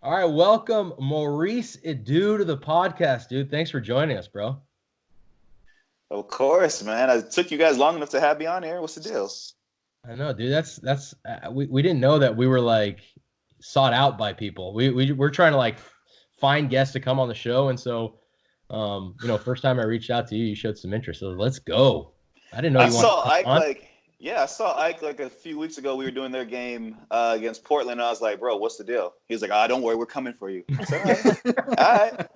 All right, welcome Maurice Idu to the podcast, dude. Thanks for joining us, bro. Of course, man. It took you guys long enough to have me on here. What's the deal? I know, dude. We didn't know that we were like sought out by people. We're trying to like find guests to come on the show, and so first time I reached out to you, you showed some interest. So let's go. I didn't know I you wanted saw to come Ike on. I saw Ike like a few weeks ago. We were doing their game against Portland. And I was like, bro, what's the deal? He was like, don't worry, we're coming for you. I said, all right.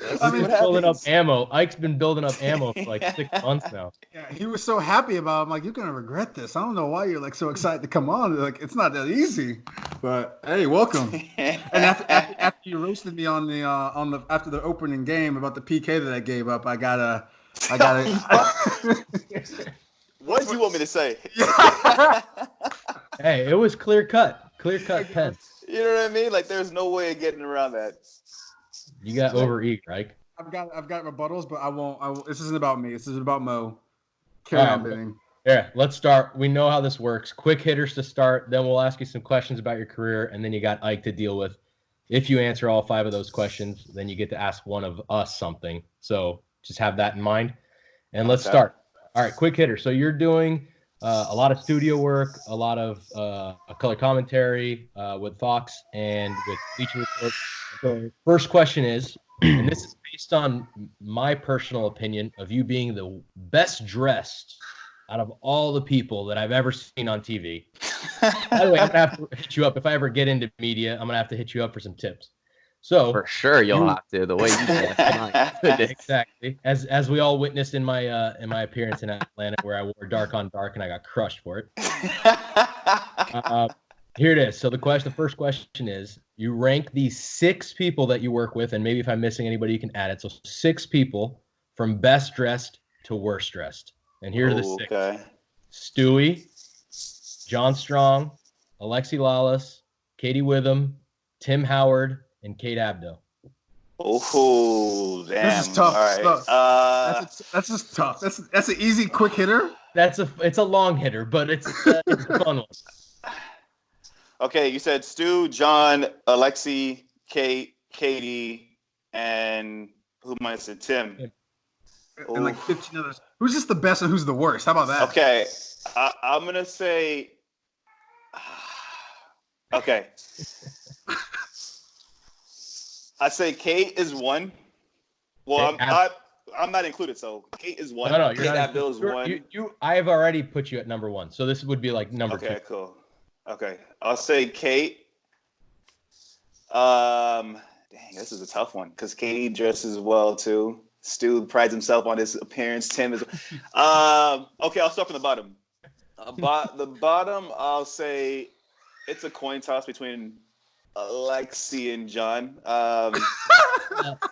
Let's see what Building up happens. ammo. Ike's been building up ammo for like 6 months now. Yeah, he was so happy about it. I'm like, you're gonna regret this. I don't know why you're like so excited to come on. Like, it's not that easy. But hey, welcome. And after you roasted me on the after the opening game about the PK that I gave up, I gotta. What did you want me to say? Hey, it was clear cut pen. You know what I mean? Like, there's no way of getting around that. You got overeager, right? I've got rebuttals, but I won't. This isn't about me. This is about Mo. Carry on, Benning. Yeah, let's start. We know how this works. Quick hitters to start. Then we'll ask you some questions about your career, and then you got Ike to deal with. If you answer all 5 of those questions, then you get to ask one of us something. So just have that in mind. And let's start. All right, quick hitter. So you're doing a lot of studio work, a lot of color commentary with Fox and with Bleacher Report. So first question is, and this is based on my personal opinion of you being the best dressed out of all the people that I've ever seen on TV. By the way, I'm gonna have to hit you up if I ever get into media. I'm gonna have to hit you up for some tips. So for sure, you'll have to. The way you did exactly, as we all witnessed in my appearance in Atlanta, where I wore dark on dark and I got crushed for it. Here it is. So the first question is: you rank these 6 people that you work with, and maybe if I'm missing anybody, you can add it. So 6 people from best dressed to worst dressed. And here are the 6. Okay. Stewie, John Strong, Alexi Lawless, Katie Witham, Tim Howard, and Kate Abdo. Oh, damn. This is tough. All right. That's just tough. That's an easy, quick hitter. It's a long hitter, but it's a fun one. Okay, you said Stu, John, Alexi, Kate, Katie, and who might have said Tim? And like 15 others. Who's just the best and who's the worst? How about that? Okay, I'm going to say... Okay. I'd say Kate is 1. Well, I'm not included, so Kate is 1. No, Kate Abdul is 1. I have already put you at number 1, so this would be like number 2. Okay, cool. Okay, I'll say Kate. Dang, this is a tough one because Katie dresses well too. Stu prides himself on his appearance. Tim is. Okay, I'll start from the bottom. The bottom, I'll say it's a coin toss between Alexi and John. It's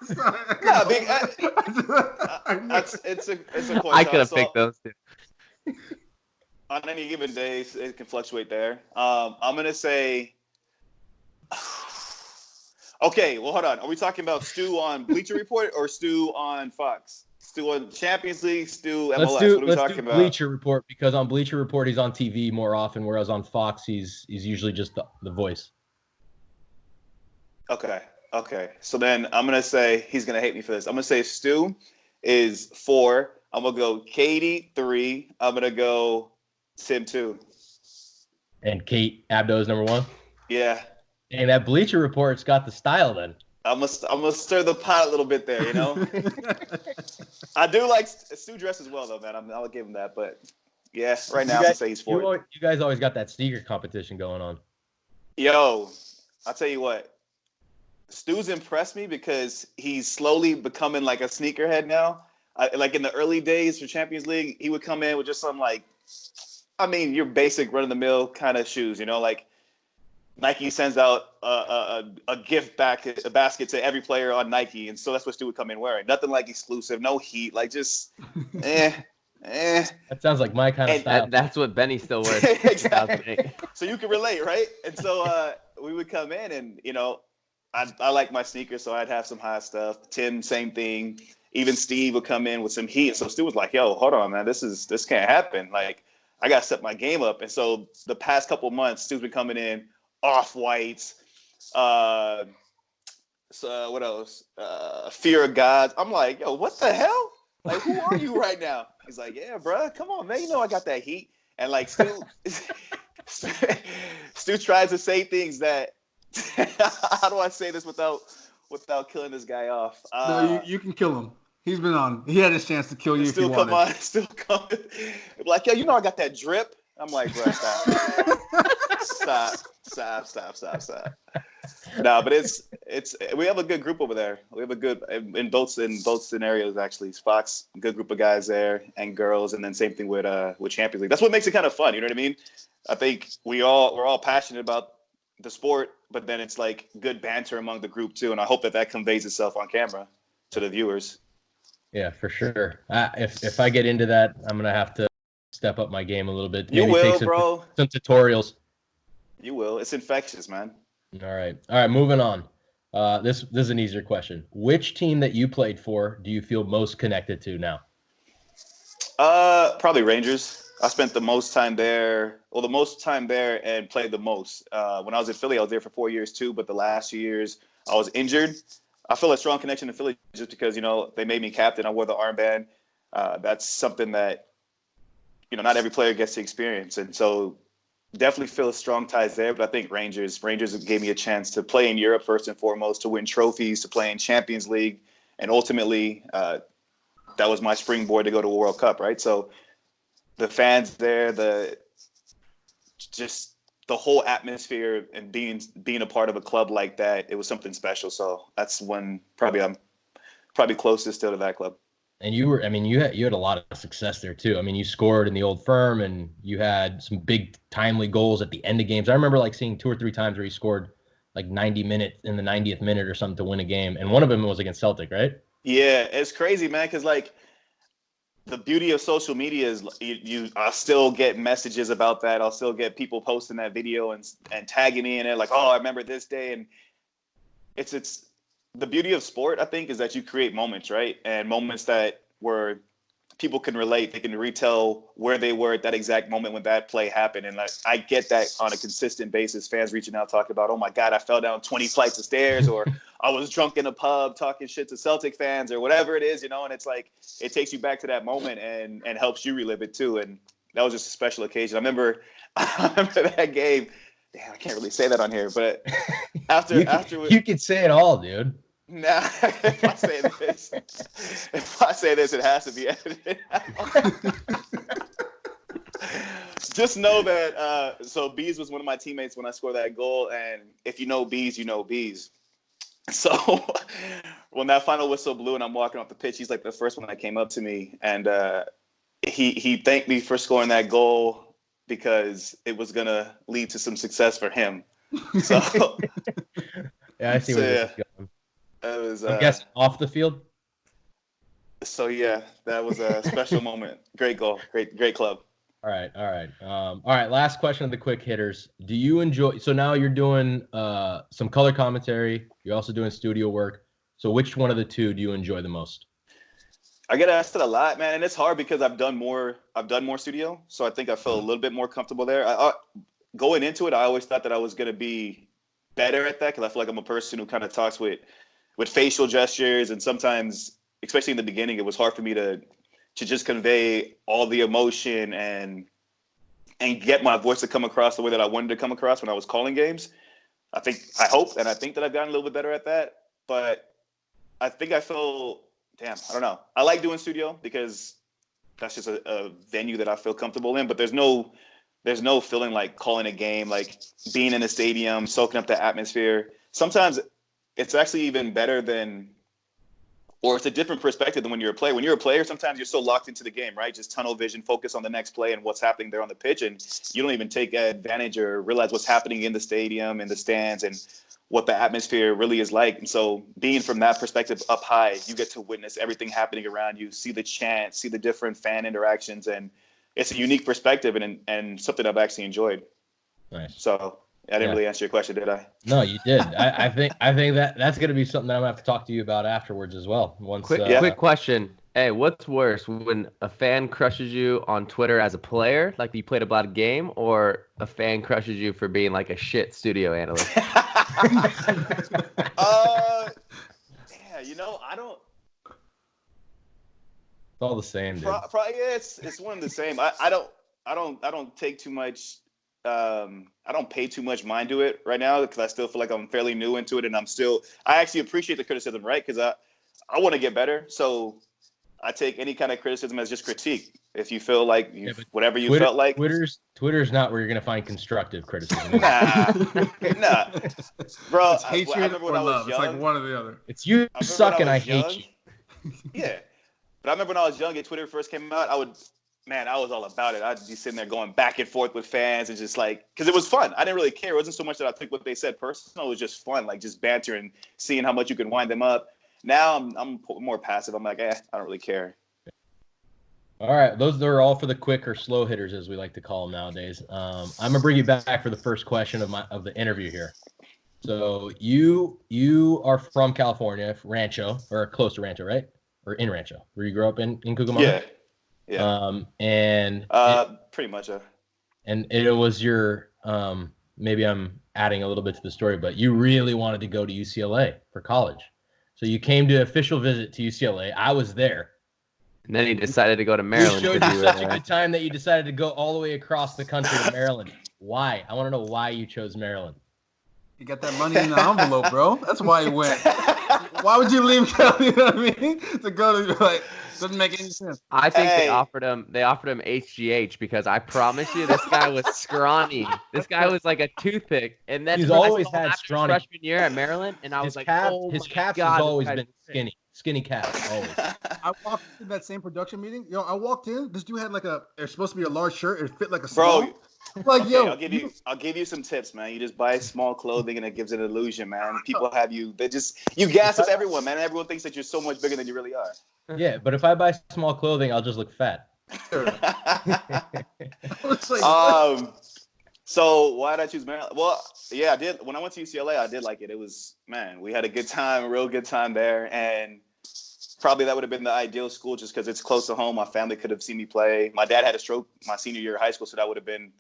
a coin toss. I could have picked those 2. On any given day, it can fluctuate there. I'm going to say... Okay, well, hold on. Are we talking about Stu on Bleacher Report or Stu on Fox? Stu on Champions League, Stu MLS? What are we talking about? Bleacher Report, because on Bleacher Report, he's on TV more often, whereas on Fox, he's usually just the voice. Okay. So then I'm going to say, he's going to hate me for this. I'm going to say Stu is 4. I'm going to go Katie 3. I'm going to go Tim 2. And Kate Abdo is number 1? Yeah. And that Bleacher Report's got the style then. I'm gonna stir the pot a little bit there, you know? I do like Stu dress as well, though, man. I'll give him that. But, yeah, right now I'm going to say he's 4. You guys always got that sneaker competition going on. Yo, I'll tell you what. Stu's impressed me because he's slowly becoming like a sneakerhead now. Like in the early days for Champions League, he would come in with just some your basic run-of-the-mill kind of shoes, you know, like Nike sends out a gift basket to every player on Nike, and so that's what Stu would come in wearing. Nothing like exclusive, no heat, like just That sounds like my kind of style. That's what Benny still wears. Exactly. So you can relate, right? And so we would come in, and you know, I like my sneakers, so I'd have some high stuff. Tim, same thing. Even Steve would come in with some heat. So Stu was like, "Yo, hold on, man, this can't happen. Like, I gotta set my game up." And so the past couple months, Stu's been coming in off-whites, So what else? Fear of God. I'm like, yo, what the hell? Like, who are you right now? He's like, yeah, bro, come on, man. You know I got that heat. And like Stu tries to say things that how do I say this without killing this guy off? No, you can kill him. He's been on. He had his chance to kill you if he Still come wanted. on, still come. Like, yo, you know I got that drip. I'm like, bro, stop. No, but it's we have a good group over there. We have a good in both scenarios actually. Fox, good group of guys there and girls, and then same thing with Champions League. That's what makes it kind of fun. You know what I mean? I think we're all passionate about the sport, but then it's like good banter among the group too, and I hope that conveys itself on camera to the viewers. Yeah, for sure. If I get into that, I'm gonna have to step up my game a little bit. You Maybe will, take bro. some tutorials. You will. It's infectious, man. All right. Moving on. This is an easier question. Which team that you played for do you feel most connected to now? Probably Rangers. I spent the most time there. Well, the most time there and played the most. When I was in Philly, I was there for 4 years too. But the last 2 years, I was injured. I feel a strong connection to Philly just because they made me captain. I wore the armband. That's something that not every player gets to experience, and so definitely feel strong ties there. But I think Rangers gave me a chance to play in Europe first and foremost, to win trophies, to play in Champions League, and ultimately that was my springboard to go to a World Cup, right? So the fans there, just the whole atmosphere and being a part of a club like that, it was something special. So that's when I'm probably closest still to that club. And you had a lot of success there too. I mean, you scored in the Old Firm, and you had some big timely goals at the end of games. I remember seeing 2 or 3 times where you scored 90 minutes in the 90th minute or something to win a game, and one of them was against Celtic, right? Yeah, it's crazy, man, because the beauty of social media is I still get messages about that. I'll still get people posting that video and tagging me in it, like, oh, I remember this day. And it's the beauty of sport, I think, is that you create moments, right? And moments where people can relate. They can retell where they were at that exact moment when that play happened. And I get that on a consistent basis. Fans reaching out, talking about, oh my God, I fell down 20 flights of stairs, or I was drunk in a pub talking shit to Celtic fans, or whatever it is, and it's like, it takes you back to that moment and helps you relive it too. And that was just a special occasion. I remember that game. Damn, I can't really say that on here, but after you can say it all, dude. Nah, if I say this, it has to be edited out. Just know that. So Bees was one of my teammates when I scored that goal, and if you know Bees, you know Bees. So when that final whistle blew and I'm walking off the pitch, he's like the first one that came up to me, and he thanked me for scoring that goal because it was gonna lead to some success for him. So yeah, I see where this is going. I'm guessing off the field. So yeah, that was a special moment. Great goal, great club. All right. Last question of the quick hitters. Do you enjoy? So now you're doing some color commentary. You're also doing studio work. So which one of the two do you enjoy the most? I get asked it a lot, man, and it's hard because I've done more studio, so I think I feel a little bit more comfortable there. Going into it, I always thought that I was going to be better at that because I feel like I'm a person who kind of talks with facial gestures, and sometimes, especially in the beginning, it was hard for me to just convey all the emotion and get my voice to come across the way that I wanted to come across when I was calling games. I think that I've gotten a little bit better at that, but I think I feel, I don't know. I like doing studio because that's just a venue that I feel comfortable in, but there's no feeling like calling a game, like being in a stadium, soaking up the atmosphere. Sometimes it's actually even better or it's a different perspective than when you're a player. When you're a player, sometimes you're so locked into the game, right? Just tunnel vision, focus on the next play and what's happening there on the pitch. And you don't even take advantage or realize what's happening in the stadium, in the stands, and what the atmosphere really is like. And so being from that perspective up high, you get to witness everything happening around you, see the chants, see the different fan interactions. And it's a unique perspective and something I've actually enjoyed. Nice. So I didn't really answer your question, did I? No, you did. I think that's going to be something that I'm going to have to talk to you about afterwards as well. Quick question. Hey, what's worse, when a fan crushes you on Twitter as a player, like you played a bad game, or a fan crushes you for being like a shit studio analyst? I don't. It's all the same, dude. Probably, yeah, it's one of the same. I don't take too much. I don't pay too much mind to it right now because I still feel like I'm fairly new into it, and I actually appreciate the criticism, right? Because I want to get better, so I take any kind of criticism as just critique. If you feel like whatever you felt like, Twitter's not where you're gonna find constructive criticism. nah, bro. It's hatred I remember when or I was love. young. It's like one or the other. It's you suck and I hate you. Yeah, but I remember when I was young and Twitter first came out, I was all about it. I'd be sitting there going back and forth with fans and just like, because it was fun. I didn't really care. It wasn't so much that I took what they said personal. It was just fun, like just banter and seeing how much you can wind them up. Now I'm more passive. I'm like, I don't really care. All right, those are all for the quick or slow hitters, as we like to call them nowadays. I'm gonna bring you back for the first question of the interview here. So you are from California, Rancho, or close to Rancho, right? Or in Rancho, where you grew up in Cucamonga? Yeah. And pretty much. And it was your maybe I'm adding a little bit to the story, but you really wanted to go to UCLA for college. So you came to official visit to UCLA. I was there. And then he decided to go to Maryland. You showed you such a good time that you decided to go all the way across the country to Maryland. Why? I want to know why you chose Maryland. You got that money in the envelope, bro. That's why he went. Why would you leave Cali? You know what I mean? To go to like doesn't make any sense. I think they offered him HGH because I promise you, this guy was scrawny. This guy was like a toothpick. And then he's always had scrawny. Freshman year at Maryland, and I was like, his calves has always been skinny calves, always. I walked in that same production meeting. I walked in. This dude had like it's supposed to be a large shirt. It fit like a small. Bro. Like, yo, I'll give you some tips, man. You just buy small clothing and it gives an illusion, man. People have you. You gas up everyone, man. Everyone thinks that you're so much bigger than you really are. Yeah, but if I buy small clothing, I'll just look fat. So why did I choose Maryland? Well, yeah, I did. When I went to UCLA, I did like it. It was, man, we had a good time, a real good time there, and probably that would have been the ideal school just because it's close to home. My family could have seen me play. My dad had a stroke my senior year of high school, so that would have been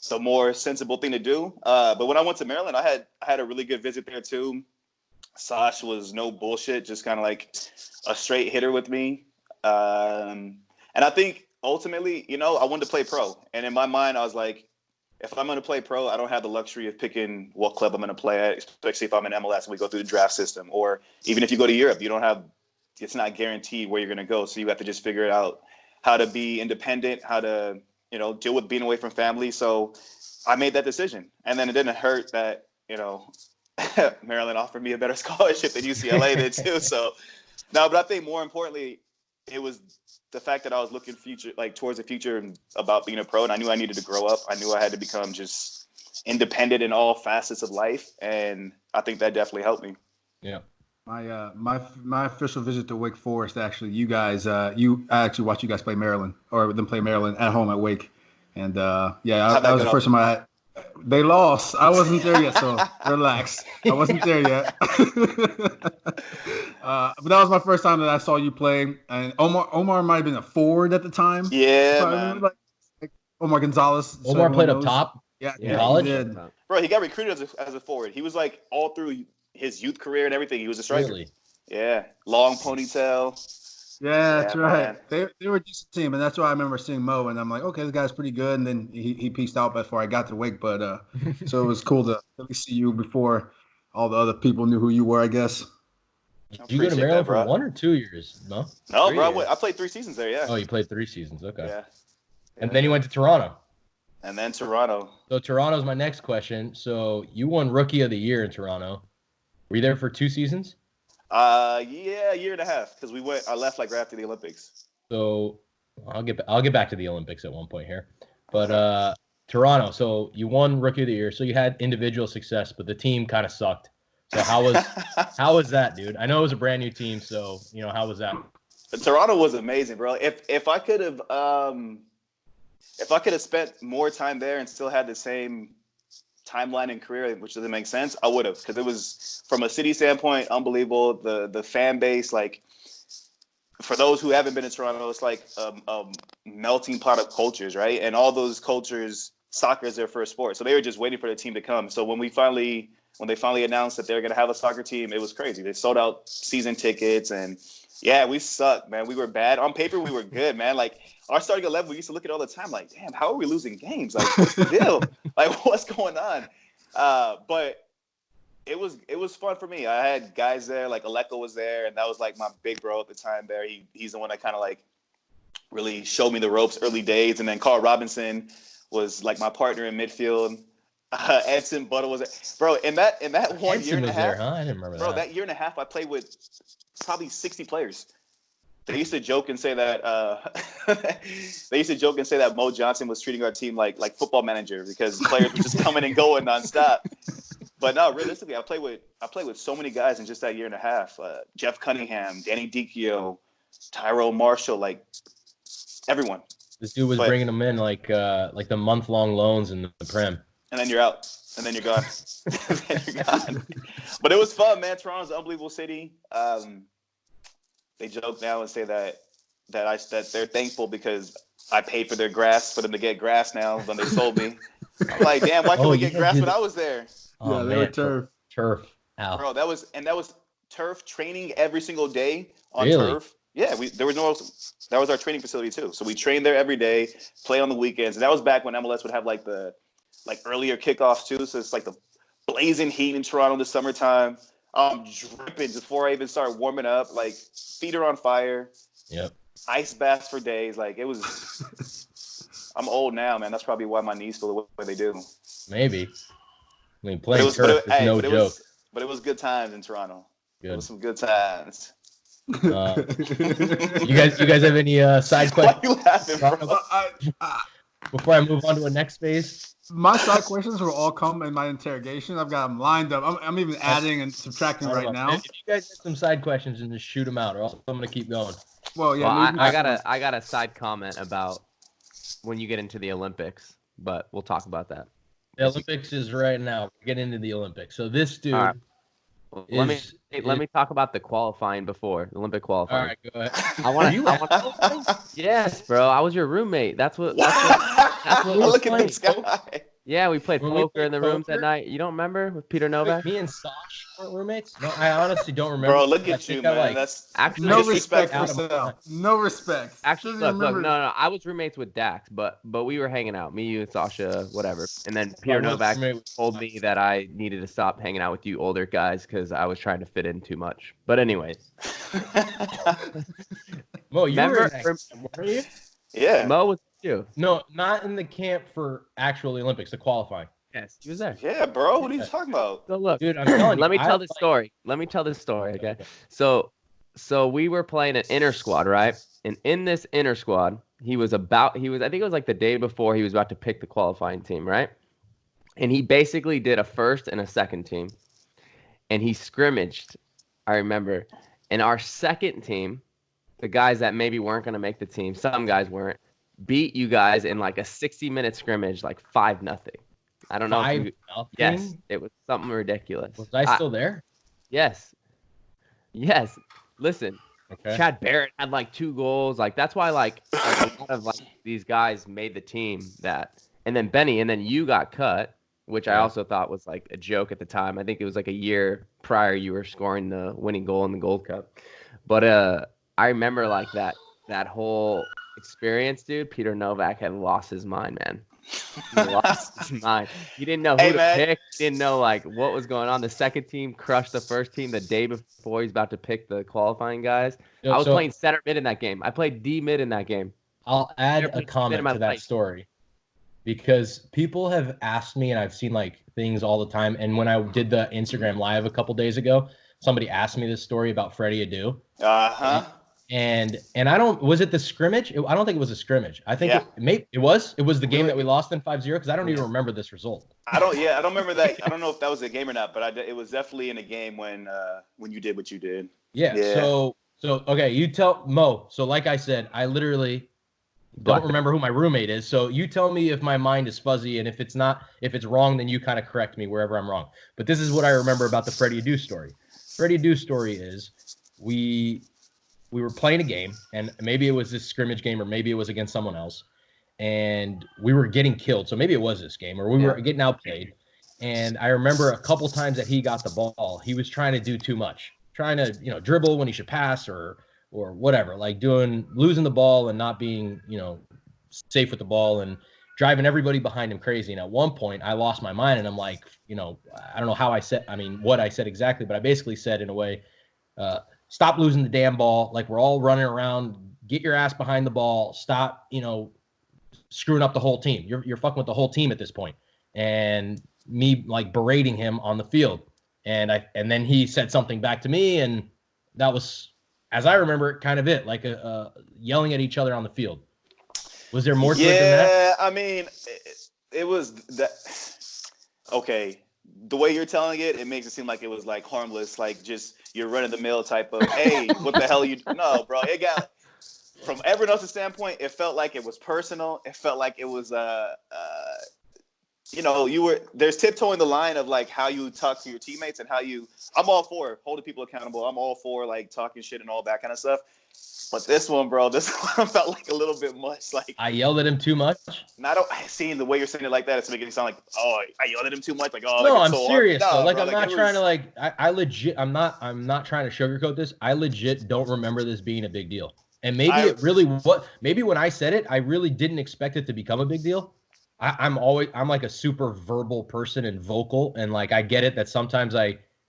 the more sensible thing to do. But when I went to Maryland, I had a really good visit there too. Sash was no bullshit, just kind of like a straight hitter with me. And I think ultimately, I wanted to play pro. And in my mind, I was like, if I'm going to play pro, I don't have the luxury of picking what club I'm going to play at, especially if I'm in MLS and we go through the draft system. Or even if you go to Europe, it's not guaranteed where you're going to go. So you have to just figure out how to be independent, how to, deal with being away from family. So I made that decision. And then it didn't hurt that, Maryland offered me a better scholarship than UCLA did too. So no, but I think more importantly, it was the fact that I was looking towards the future and about being a pro. And I knew I needed to grow up. I knew I had to become just independent in all facets of life. And I think that definitely helped me. Yeah. My official visit to Wake Forest, actually, I actually watched you guys play Maryland or them play Maryland at home at Wake, and that was the first time they lost. I wasn't there yet, so relax. I wasn't there yet. But that was my first time that I saw you play, and Omar might have been a forward at the time. Yeah, man. Like Omar Gonzalez. Omar played up top. Yeah, college. He did. Bro, he got recruited as a forward. He was like all through his youth career and everything. He was a striker. Really? Yeah, long ponytail. Yeah, that's right. They were a decent team, and that's why I remember seeing Mo, and I'm like, okay, this guy's pretty good. And then he pieced out before I got to Wake, but so it was cool to at least see you before all the other people knew who you were, I guess. Did you go to Maryland for 1 or 2 years? No, bro. I played 3 seasons there. Yeah. Oh, you played 3 seasons. Okay. Yeah. And then you went to Toronto. And then Toronto. So Toronto's my next question. So you won Rookie of the Year in Toronto. Were you there for 2 seasons? Yeah, a year and a half because I left right after the Olympics. So I'll get back to the Olympics at one point here, but Toronto. So you won Rookie of the Year. So you had individual success, but the team kind of sucked. So how was that, dude? I know it was a brand new team, so how was that? Toronto was amazing, bro. If I could have spent more time there and still had the same timeline and career, which doesn't make sense, I would have, because it was, from a city standpoint, unbelievable. The fan base, like, for those who haven't been to Toronto, it's like a melting pot of cultures, right? And all those cultures, soccer is their first sport, so they were just waiting for the team to come. So when we finally when they finally announced that they were going to have a soccer team, it was crazy. They sold out season tickets, and yeah, we sucked, man. We were bad. On paper, we were good, man. Like, our starting 11, we used to look at it all the time like, damn, how are we losing games? Like, what's the deal? Like, what's going on? But it was fun for me. I had guys there, like Aleko was there, and that was like my big bro at the time there. He's the one that kind of like really showed me the ropes early days. And then Carl Robinson was like my partner in midfield. Edson Buttle was there. Bro, in that 1 year and a half, there, huh? I didn't remember bro, that. that year and a half, I played with probably 60 players. They used to joke and say that Mo Johnson was treating our team like football manager because players were just coming and going nonstop. But no, realistically, I played with so many guys in just that year and a half. Jeff Cunningham, Danny Dichio, Tyrone Marshall, like everyone. This dude was bringing them in like the month-long loans in the Prem. And then you're out. And then you're gone. But it was fun, man. Toronto's an unbelievable city. They joke now and say that they're thankful because I paid for their grass for them to get grass now when they sold me. I'm like, damn, why couldn't we get grass when I was there? Oh, they were turf. Turf. Ow. Bro, that was turf training every single day on Really? turf. Yeah, that was our training facility too. So we trained there every day, play on the weekends. And that was back when MLS would have like earlier kickoffs too. So it's like the blazing heat in Toronto in the summertime. I'm dripping before I even start warming up. Like, feet are on fire. Yep. Ice baths for days. Like, it was. I'm old now, man. That's probably why my knees feel the way they do. Maybe. I mean, playing turf is no joke. But it was good times in Toronto. Good. It was some good times. You guys have any side questions? Why are you laughing, bro? Before I move on to the next phase. My side questions will all come in my interrogation. I've got them lined up. I'm even adding and subtracting right now. If you guys have some side questions, then just shoot them out, or else I'm gonna keep going. Well, yeah. Well, I got a side comment about when you get into the Olympics, but we'll talk about that. The Olympics is right now. We're getting into the Olympics. So this dude. Right. Well, let me talk about the qualifying before the Olympic qualifying. All right, go ahead. Yes, bro. I was your roommate. That's what. Look at this guy. Yeah, we played poker in the rooms that night. You don't remember with Peter Novak? Me and Sash weren't roommates. No, I honestly don't remember. Bro, look at you, man. That's actually no respect for Sal. No respect. Actually, look, no. I was roommates with Dax, but we were hanging out. Me, you, and Sasha, whatever. And then Peter Novak told me that I needed to stop hanging out with you older guys because I was trying to fit in too much. But anyways. Mo, you were you? Yeah. Mo was you. No, not in the camp for actual Olympics, the qualifying. Yes, he was there. Yeah, bro. What are you talking about? So look, dude, I'm telling you. Let me tell this story. Okay. So we were playing an inter squad, right? And in this inter squad, I think it was like the day before he was about to pick the qualifying team, right? And he basically did a first and a second team. And he scrimmaged, I remember. And our second team, the guys that maybe weren't going to make the team, some guys weren't, beat you guys in like a 60-minute scrimmage, like 5-0. I don't know. 5-0? Yes, it was something ridiculous. Was I still there? Yes. Listen, okay. Chad Barrett had like 2 goals. Like that's why like a lot of like these guys made the team and then Benny, and then you got cut, which I also thought was like a joke at the time. I think it was like a year prior you were scoring the winning goal in the Gold Cup. But I remember like that whole experience, dude. Peter Novak had lost his mind, man. He lost his mind. He didn't know who to pick. He didn't know like what was going on. The second team crushed the first team the day before he's about to pick the qualifying guys. I was playing center mid in that game. I played D mid in that game. I'll add a comment to that story because people have asked me, and I've seen like things all the time. And when I did the Instagram live a couple days ago, somebody asked me this story about Freddie Adu. And was it the scrimmage? I don't think it was a scrimmage. I think it was the game that we lost in 5-0 because I don't even remember this result. I don't remember that. I don't know if that was a game or not, but it was definitely in a game when you did what you did. Yeah. So okay, you tell Mo. So like I said, I literally don't remember who my roommate is. So you tell me if my mind is fuzzy, and if it's wrong, then you kind of correct me wherever I'm wrong. But this is what I remember about the Freddie Adu story. Freddie Adu story is we were playing a game, and maybe it was this scrimmage game, or maybe it was against someone else, and we were getting killed. So maybe it was this game, or we were getting outplayed, And I remember a couple times that he got the ball, he was trying to do too much, trying to, dribble when he should pass or whatever, like losing the ball and not being, safe with the ball and driving everybody behind him crazy. And at one point I lost my mind and I'm like, I don't know how what I said exactly, but I basically said in a way, stop losing the damn ball. Like, we're all running around, get your ass behind the ball. Stop, screwing up the whole team. You're fucking with the whole team at this point. And me like berating him on the field. And then he said something back to me. And that was, as I remember it, kind of it, like yelling at each other on the field. Was there more to it than that? Yeah, I mean, it was that. Okay, the way you're telling it, it makes it seem like it was like harmless, like just your run of the mill type of, hey, what the hell you? No, bro, it got. From everyone else's standpoint, it felt like it was personal. It felt like it was there's tiptoeing the line of like how you talk to your teammates and I'm all for holding people accountable. I'm all for like talking shit and all that kind of stuff. But this one felt like a little bit much. Like, I yelled at him too much. Seeing the way you're saying it like that, it's making it sound like, oh, I yelled at him too much. Like, oh, no, like, I'm so serious though. Like, bro, I'm not trying to like. I legit. I'm not trying to sugarcoat this. I legit don't remember this being a big deal. And maybe when I said it, I really didn't expect it to become a big deal. I'm like a super verbal person and vocal, and like I get it that sometimes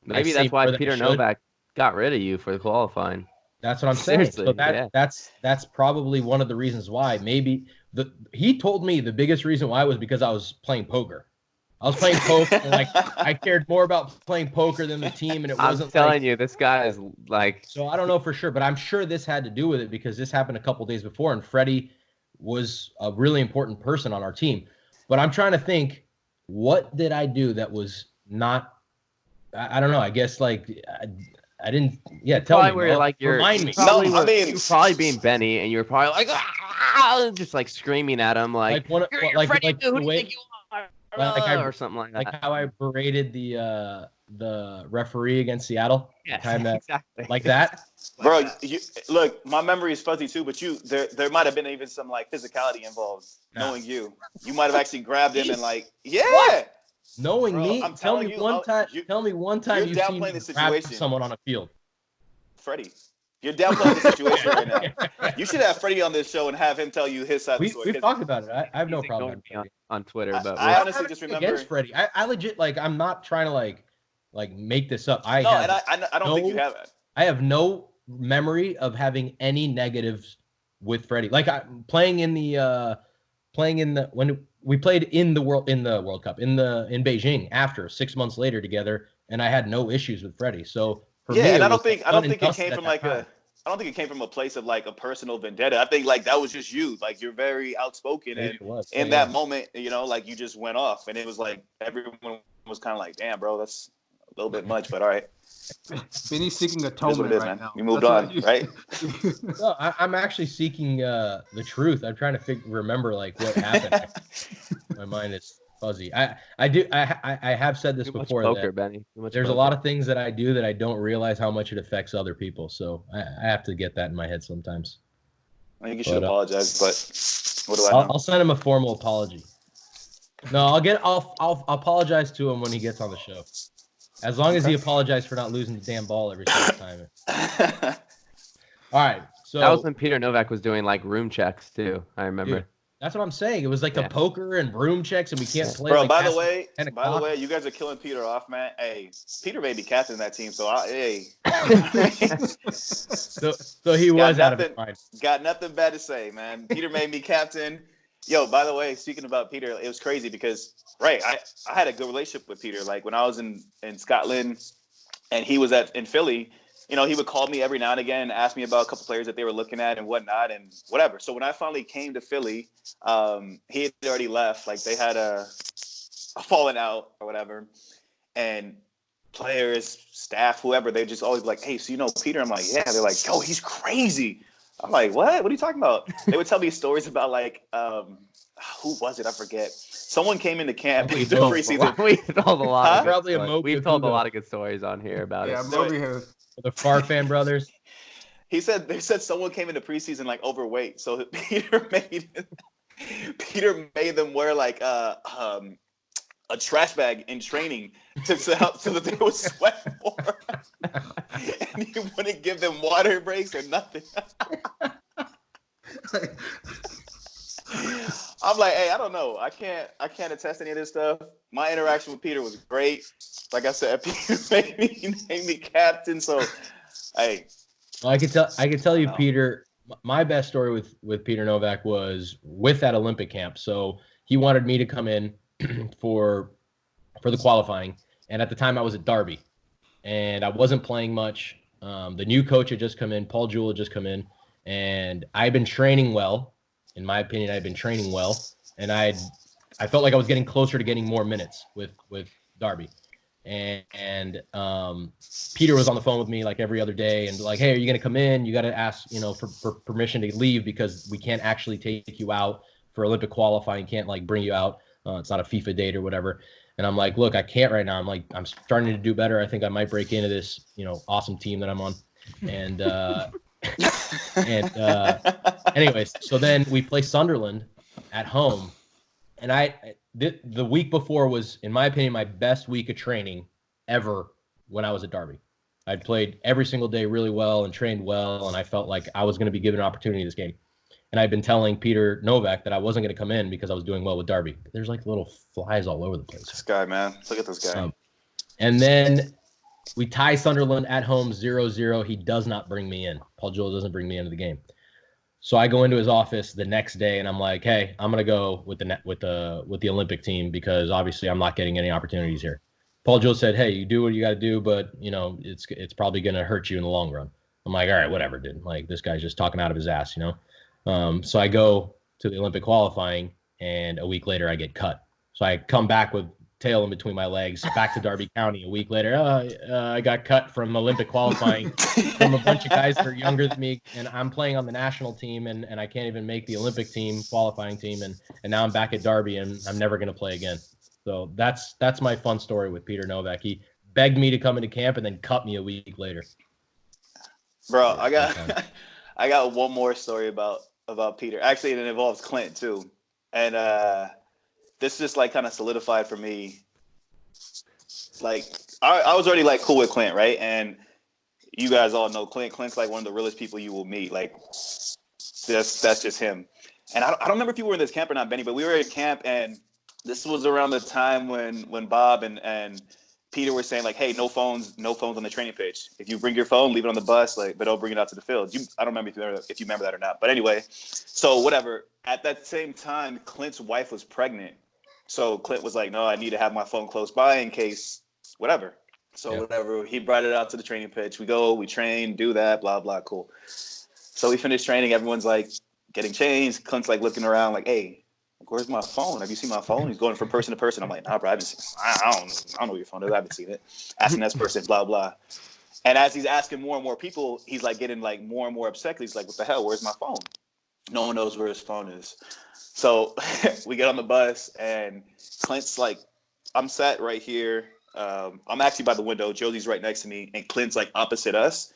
maybe that's why Peter Novak got rid of you for the qualifying. That's what I'm saying. Seriously, so that's probably one of the reasons why. Maybe he told me the biggest reason why was because I was playing poker. I was playing poker, and like I cared more about playing poker than the team, and it wasn't. I'm telling you, this guy is like. So I don't know for sure, but I'm sure this had to do with it because this happened a couple days before, and Freddie was a really important person on our team. But I'm trying to think, what did I do that was not? I don't know. I guess like I didn't. Yeah, tell me. Where like remind me. You're probably being Benny, and you're probably like just like screaming at him, like who do you think you are, or something like that. Like how I berated the referee against Seattle. Yes, exactly. Like that. Bro, look, my memory is fuzzy too, but there might have been even some like physicality involved. No. Knowing you might have actually grabbed him and like, yeah. What? Knowing bro, me, tell me one time you've seen me grab someone on a field. Freddie, you're downplaying the situation right now. You should have Freddie on this show and have him tell you his side of the story. We've talked about it. I have no problem on Twitter, but I honestly just remember against Freddie. I legit like I'm not trying to like make this up. I don't think you have it. I have no memory of having any negatives with Freddie. Like playing in when we played in the World Cup in Beijing after 6 months later together, and I had no issues with Freddie. So for me, and I don't think it came from like I don't think it came from a place of like a personal vendetta. I think like that was just you. Like you're very outspoken, and in that moment, like you just went off, and it was like everyone was kind of like, "Damn, bro, that's a little bit much," but all right. Benny's seeking atonement right now. You moved on, right? No, I'm actually seeking the truth. I'm trying to remember like what happened. My mind is fuzzy. I have said this before. Poker, Benny. There's a lot of things that I do that I don't realize how much it affects other people. So I have to get that in my head sometimes. I think you should apologize, but what do I know? I'll send him a formal apology. No, I'll apologize to him when he gets on the show. As long as he apologized for not losing the damn ball every single time. All right. So that was when Peter Novak was doing like room checks too. I remember. Dude, that's what I'm saying. It was like the poker and room checks, and we can't play. Bro, like by the way, you guys are killing Peter off, man. Hey, Peter may be captain that team, so so he was out of his mind. Got nothing bad to say, man. Peter made me captain. Yo, by the way, speaking about Peter, it was crazy because I had a good relationship with Peter. Like when I was in Scotland and he was in Philly, he would call me every now and again and ask me about a couple players that they were looking at and whatnot and whatever. So when I finally came to Philly, he had already left. Like they had a falling out or whatever. And players, staff, whoever, they just always be like, "Hey, so you know Peter?" I'm like, "Yeah." They're like, "Yo, he's crazy." I'm like, "What? What are you talking about?" They would tell me stories about like, who was it? I forget. Someone came into camp in the preseason. We've told a lot. We've told a lot of good stories on here about it. The Farfan brothers. They said someone came into preseason like overweight, so Peter made them wear like a trash bag in training so that they would sweat more. And he wouldn't give them water breaks or nothing. I'm like, hey, I don't know. I can't attest any of this stuff. My interaction with Peter was great. Like I said, Peter made me captain. So, hey. Well, I could tell you, Peter. My best story with Peter Novak was with that Olympic camp. So he wanted me to come in for the qualifying, and at the time I was at Derby, and I wasn't playing much. The new coach had just come in, Paul Jewell had just come in, and I'd been training well. In my opinion, I'd been training well, and I felt like I was getting closer to getting more minutes with Derby. And Peter was on the phone with me like every other day and like, hey, are you going to come in? You got to ask, for permission to leave because we can't actually take you out for Olympic qualifying. Can't like bring you out. It's not a FIFA date or whatever. And I'm like, look, I can't right now. I'm starting to do better. I think I might break into this, awesome team that I'm on. And anyways, so then we play Sunderland at home. And the week before was, in my opinion, my best week of training ever when I was at Derby. I'd played every single day really well and trained well, and I felt like I was going to be given an opportunity this game. And I'd been telling Peter Novak that I wasn't going to come in because I was doing well with Derby. There's like little flies all over the place. This guy, man. Look at this guy. And then we tie Sunderland at home 0-0. He does not bring me in. Paul Jewell doesn't bring me into the game. So I go into his office the next day and I'm like, hey, I'm going to go with the Olympic team because obviously I'm not getting any opportunities here. Paul Jewell said, hey, you do what you got to do, but it's probably going to hurt you in the long run. I'm like, all right, whatever, dude. Like this guy's just talking out of his ass, So I go to the Olympic qualifying and a week later I get cut. So I come back with tail in between my legs back to Derby County a week later. I got cut from Olympic qualifying from a bunch of guys that are younger than me, and I'm playing on the national team, and I can't even make the Olympic team qualifying team, and now I'm back at Derby, and I'm never going to play again. So that's my fun story with Peter Novak. He begged me to come into camp and then cut me a week later. Bro, I got one more story about Peter. Actually, it involves Clint too, and this just like kind of solidified for me. Like I was already like cool with Clint, right? And you guys all know Clint. Clint's like one of the realest people you will meet. Like that's just him. And I don't remember if you were in this camp or not, Benny, but we were at camp, and this was around the time when Bob and Peter were saying like, hey, no phones on the training pitch. If you bring your phone, leave it on the bus, but don't bring it out to the field. I don't remember if you remember that or not. But anyway, so whatever. At that same time, Clint's wife was pregnant. So Clint was like, no, I need to have my phone close by in case whatever. So whatever, he brought it out to the training pitch. We go, we train, do that, blah, blah, cool. So we finished training. Everyone's like getting changed. Clint's like looking around like, hey, where's my phone? Have you seen my phone? He's going from person to person. I'm like, nah, bro, I haven't seen it. I don't know what your phone is. I haven't seen it. Asking this person, blah, blah. And as he's asking more and more people, he's like getting like more and more upset. He's like, what the hell? Where's my phone? No one knows where his phone is. So we get on the bus and Clint's like, I'm sat right here. I'm actually by the window. Josie's right next to me, and Clint's like opposite us.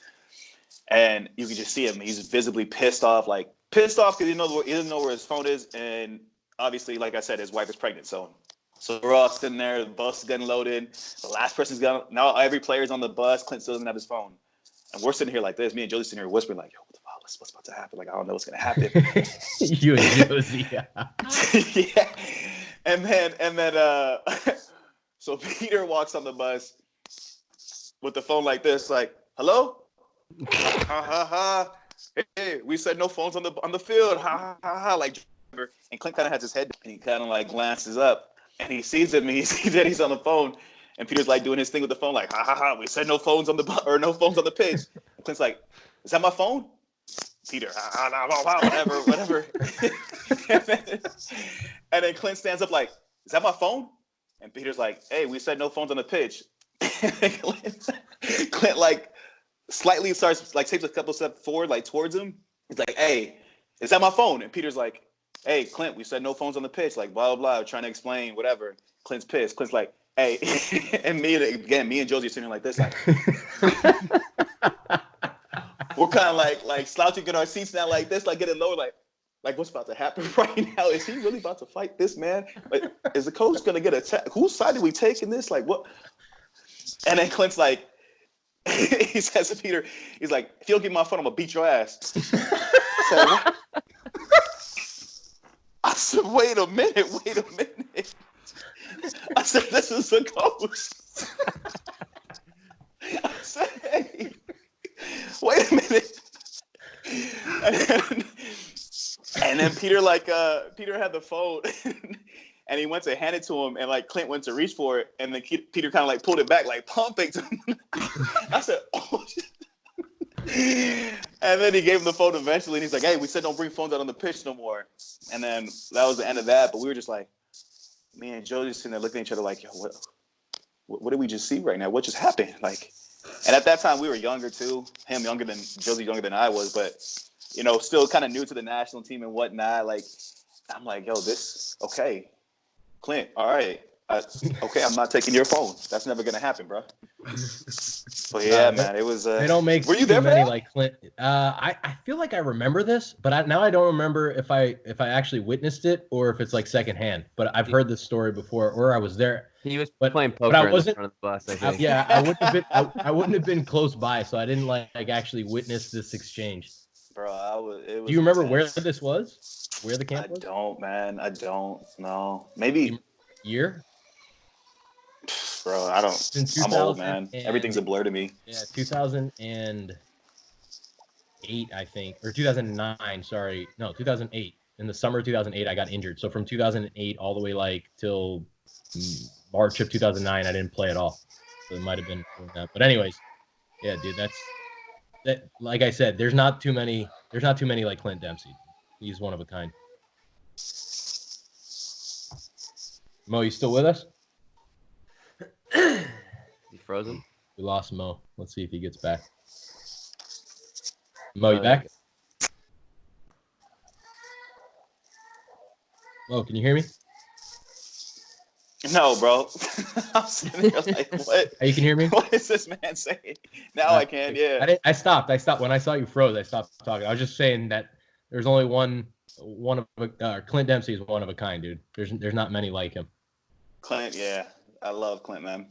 And you can just see him. He's visibly pissed off because he doesn't know where his phone is. And obviously, like I said, his wife is pregnant. So we're all sitting there. The bus is getting loaded. The last person's gone. Now every player's on the bus. Clint still doesn't have his phone. And we're sitting here like this. Me and Josie sitting here whispering like, yo, what's about to happen? Like, I don't know what's going to happen. You and Josie, yeah. Yeah. And then so Peter walks on the bus with the phone like this, like, hello? Ha, ha, ha. Hey, we said no phones on the field. Ha, ha, ha. Like, and Clint kind of has his head, and he kind of like glances up, and he sees him, and he sees that he's on the phone. And Peter's like doing his thing with the phone, like, ha, ha, ha. We said no phones on no phones on the pitch. And Clint's like, is that my phone? Peter, whatever. And then Clint stands up like, is that my phone? And Peter's like, hey, we said no phones on the pitch. Clint like slightly starts like takes a couple steps forward like towards him. He's like, hey, is that my phone? And Peter's like, hey, Clint, we said no phones on the pitch, like blah blah blah, trying to explain whatever. Clint's pissed. Clint's like, hey, and me and Josie are sitting here like this, like we're kind of like slouching in our seats now like this, like getting lower, like like, what's about to happen right now? Is he really about to fight this man? Like, is the coach gonna get attacked? Whose side did we take in this? Like, what? And then Clint's like, he says to Peter, he's like, if you don't give me my phone, I'm gonna beat your ass. I said, what? I said, wait a minute. I said, this is the coach. I said, hey, wait a minute. And then Peter had the phone and he went to hand it to him and like Clint went to reach for it and then Peter kind of like pulled it back like pump faked him. I said, oh shit. And then he gave him the phone eventually and he's like, hey, we said don't bring phones out on the pitch no more. And then that was the end of that. But we were just like, me and Joe just sitting there looking at each other like, yo, what did we just see right now? What just happened? Like, and at that time we were younger too. Josie younger than I was, but you know, still kind of new to the national team and whatnot. Like, I'm like, yo, okay, Clint, all right. Okay, I'm not taking your phone. That's never gonna happen, bro. But yeah, man, it was. They don't make were you too there for many that? like Clint. I feel like I remember this, but now I don't remember if I actually witnessed it or if it's like secondhand. But I've heard this story before, or I was there. He was But- playing but poker I in the wasn't- front of the bus, I think. Yeah, I wouldn't have been. I wouldn't have been close by, so I didn't like actually witness this exchange. Bro, it was. Do you remember intense. where this was? Where the camp I was? don't, man. I don't know. Maybe, Year? bro. I don't. Since I'm old, man. 2000 Everything's a blur to me. Yeah, 2008, I think, or 2009. Sorry, no, 2008. In the summer of 2008, I got injured. So from 2008 all the way like till March of 2009, I didn't play at all. So it might have been that. But anyways, yeah, dude, that. Like I said, there's not too many like Clint Dempsey. He's one of a kind. Mo, you still with us? He frozen? We lost Mo. Let's see if he gets back. Mo, you back? Mo, can you hear me? No, bro. I'm sitting there like, what? Oh, you can hear me? What is this man saying? Now I can, yeah. I stopped. When I saw you froze, I stopped talking. I was just saying that there's only one of Clint Dempsey is one of a kind, dude. There's not many like him. Clint, yeah. I love Clint, man.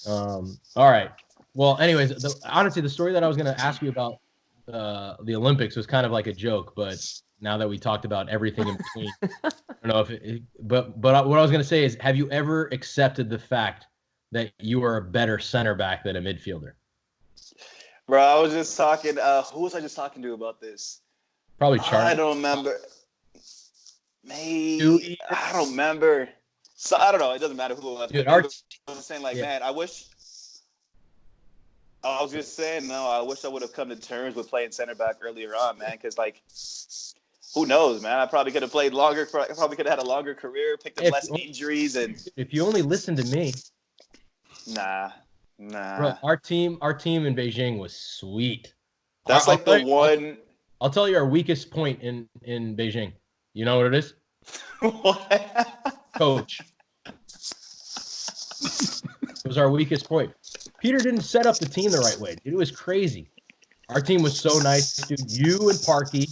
All right. Well, anyways, honestly, the story that I was going to ask you about the Olympics was kind of like a joke, but now that we talked about everything in between, I don't know if but what I was going to say is, have you ever accepted the fact that you are a better center back than a midfielder? Bro, I was just talking. Who was I just talking to about this? Probably Charlie. I don't remember. Maybe. I don't remember. So I don't know. It doesn't matter who it was. Dude, I was saying like, man, I wish. I was just saying, no, I wish I would have come to terms with playing center back earlier on, man. Because like, who knows, man? I probably could have played longer. I probably could have had a longer career, picked up less injuries, and. If you only listened to me. Nah. Bro, our team in Beijing was sweet. That's like the one. I'll tell you our weakest point in Beijing. You know what it is? What? Coach. It was our weakest point. Peter didn't set up the team the right way. Dude, it was crazy. Our team was so nice, dude. You and Parky,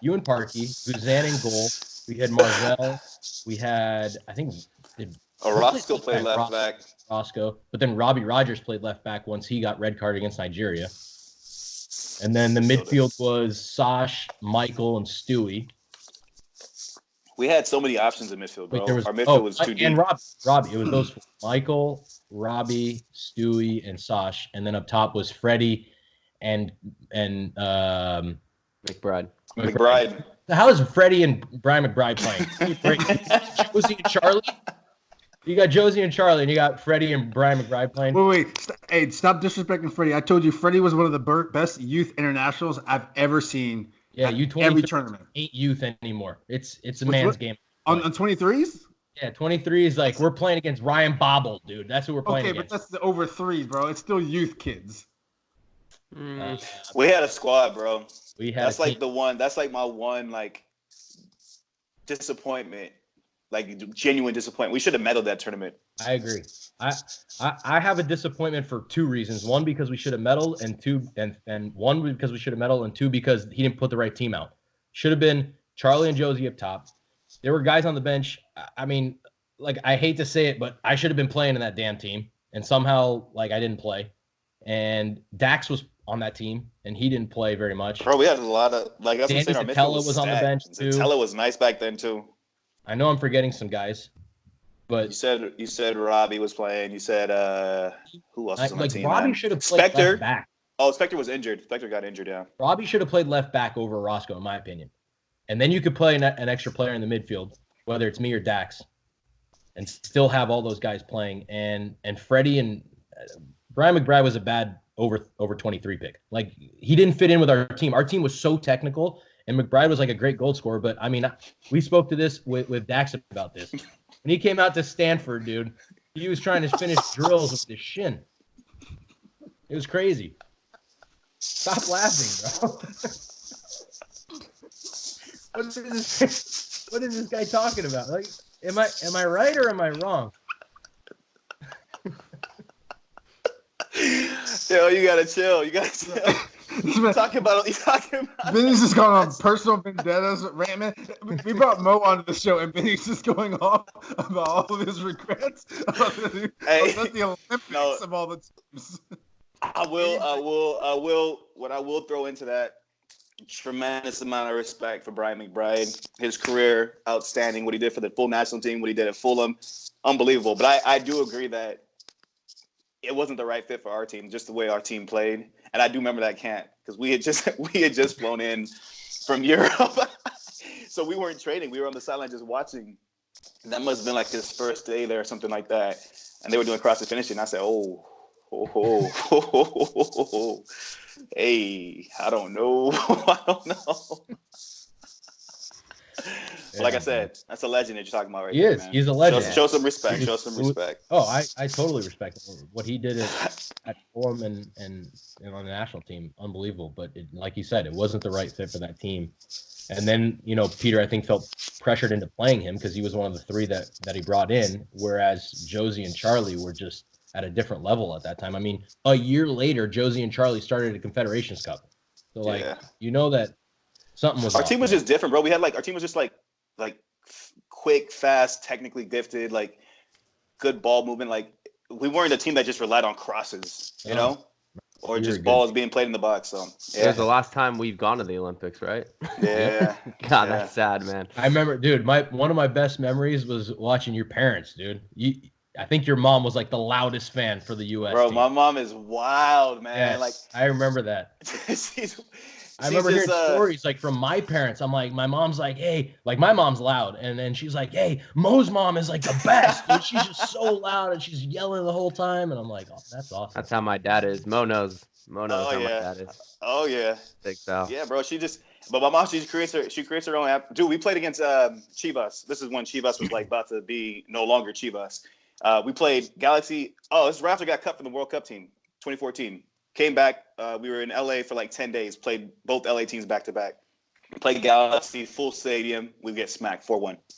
Guzan in goal. We had Marvell. We had, I think, Orozco played left back. Roscoe, but then Robbie Rogers played left back once he got red card against Nigeria. And then the midfield was Sash, Michael, and Stewie. We had so many options in midfield, bro. Wait, Our midfield was too deep. And Robbie. It was those four. Michael, Robbie, Stewie, and Sash. And then up top was Freddie and McBride. How is Freddie and Brian McBride playing? Josie and Charlie? You got Josie and Charlie, and you got Freddie and Brian McBride playing. Wait. Hey, stop disrespecting Freddie. I told you Freddie was one of the best youth internationals I've ever seen. Yeah, every tournament ain't youth anymore. It's a man's game. On 23s? Yeah, 23 is like we're playing against Ryan Bobble, dude. That's who we're playing against. Okay, but that's the over threes, bro. It's still youth kids. We had a squad, bro. That's like the one. That's like my one like disappointment, like genuine disappointment. We should have medaled that tournament. I agree. I have a disappointment for two reasons. One, because we should have medaled, and two, and one because we should have medaled, and two because he didn't put the right team out. Should have been Charlie and Josie up top. There were guys on the bench. I mean, like, I hate to say it, but I should have been playing in that damn team. And somehow, like, I didn't play. And Dax was on that team, and he didn't play very much. Bro, we had a lot of, like, that's what I'm Danny saying. Our midfield Zatella was on the stacked. bench, too. Zatella was nice back then, too. I know I'm forgetting some guys, but You said Robbie was playing. You said who else was on the team? Robbie Man? should have played Spectre. left back. Oh, Spectre was injured. Spectre got injured, yeah. Robbie should have played left back over Roscoe, in my opinion. And then you could play an extra player in the midfield, whether it's me or Dax, and still have all those guys playing. And Freddie and Brian McBride was a bad over 23 pick. Like, he didn't fit in with our team. Our team was so technical, and McBride was like a great goal scorer. But I mean, we spoke to this with Dax about this. When he came out to Stanford, dude, he was trying to finish drills with his shin. It was crazy. Stop laughing, bro. What is this guy talking about? Like, am I right or am I wrong? Yo, you gotta chill. You gotta chill. You talking about? Benny's just going on personal vendettas, rant, man. We brought Mo onto the show, and Benny's just going off about all of his regrets about the Olympics of all the teams. I will. What I will throw into that, tremendous amount of respect for Brian McBride. His career, outstanding. What he did for the full national team, what he did at Fulham, unbelievable. But I do agree that it wasn't the right fit for our team, just the way our team played. And I do remember that camp because we had just flown in from Europe, so we weren't training. We were on the sideline just watching. That must have been like his first day there or something like that. And they were doing cross the finish, and I said, oh. Hey, I don't know. I don't know. Yeah, like I said, that's a legend that you're talking about right there, man. He's a legend. Show some respect. Show some respect. Oh, I totally respect what he did at Fulham and on the national team. Unbelievable. But like you said, it wasn't the right fit for that team. And then, Peter, I think, felt pressured into playing him because he was one of the three that he brought in, whereas Josie and Charlie were just at a different level at that time. I mean, a year later, Josie and Charlie started a Confederations Cup. So, that something was Our team was just different, bro. We had, our team was just, like quick, fast, technically gifted, like, good ball movement. Like, we weren't a team that just relied on crosses, you know? Or just balls being played in the box. So, yeah. It was the last time we've gone to the Olympics, right? Yeah. God, that's sad, man. I remember, dude, one of my best memeries was watching your parents, dude. I think your mom was like the loudest fan for the U.S. Bro, team. my mom is wild, man. Yes, like I remember that. I remember hearing stories like from my parents. I'm like, my mom's like, hey, like my mom's loud, and then she's like, hey, Mo's mom is like the best, dude. She's just so loud and she's yelling the whole time, and I'm like, oh, that's awesome. That's how my dad is. Mo knows how my dad is. Oh yeah. Big Sal. Yeah, bro. But my mom, she creates her own app. Dude, we played against Chivas. This is when Chivas was like about to be no longer Chivas. We played Galaxy. Oh, this Raptor got cut from the World Cup team, 2014. Came back. We were in LA for like 10 days. Played both LA teams back to back. Played Galaxy, full stadium. We get smacked 4-1.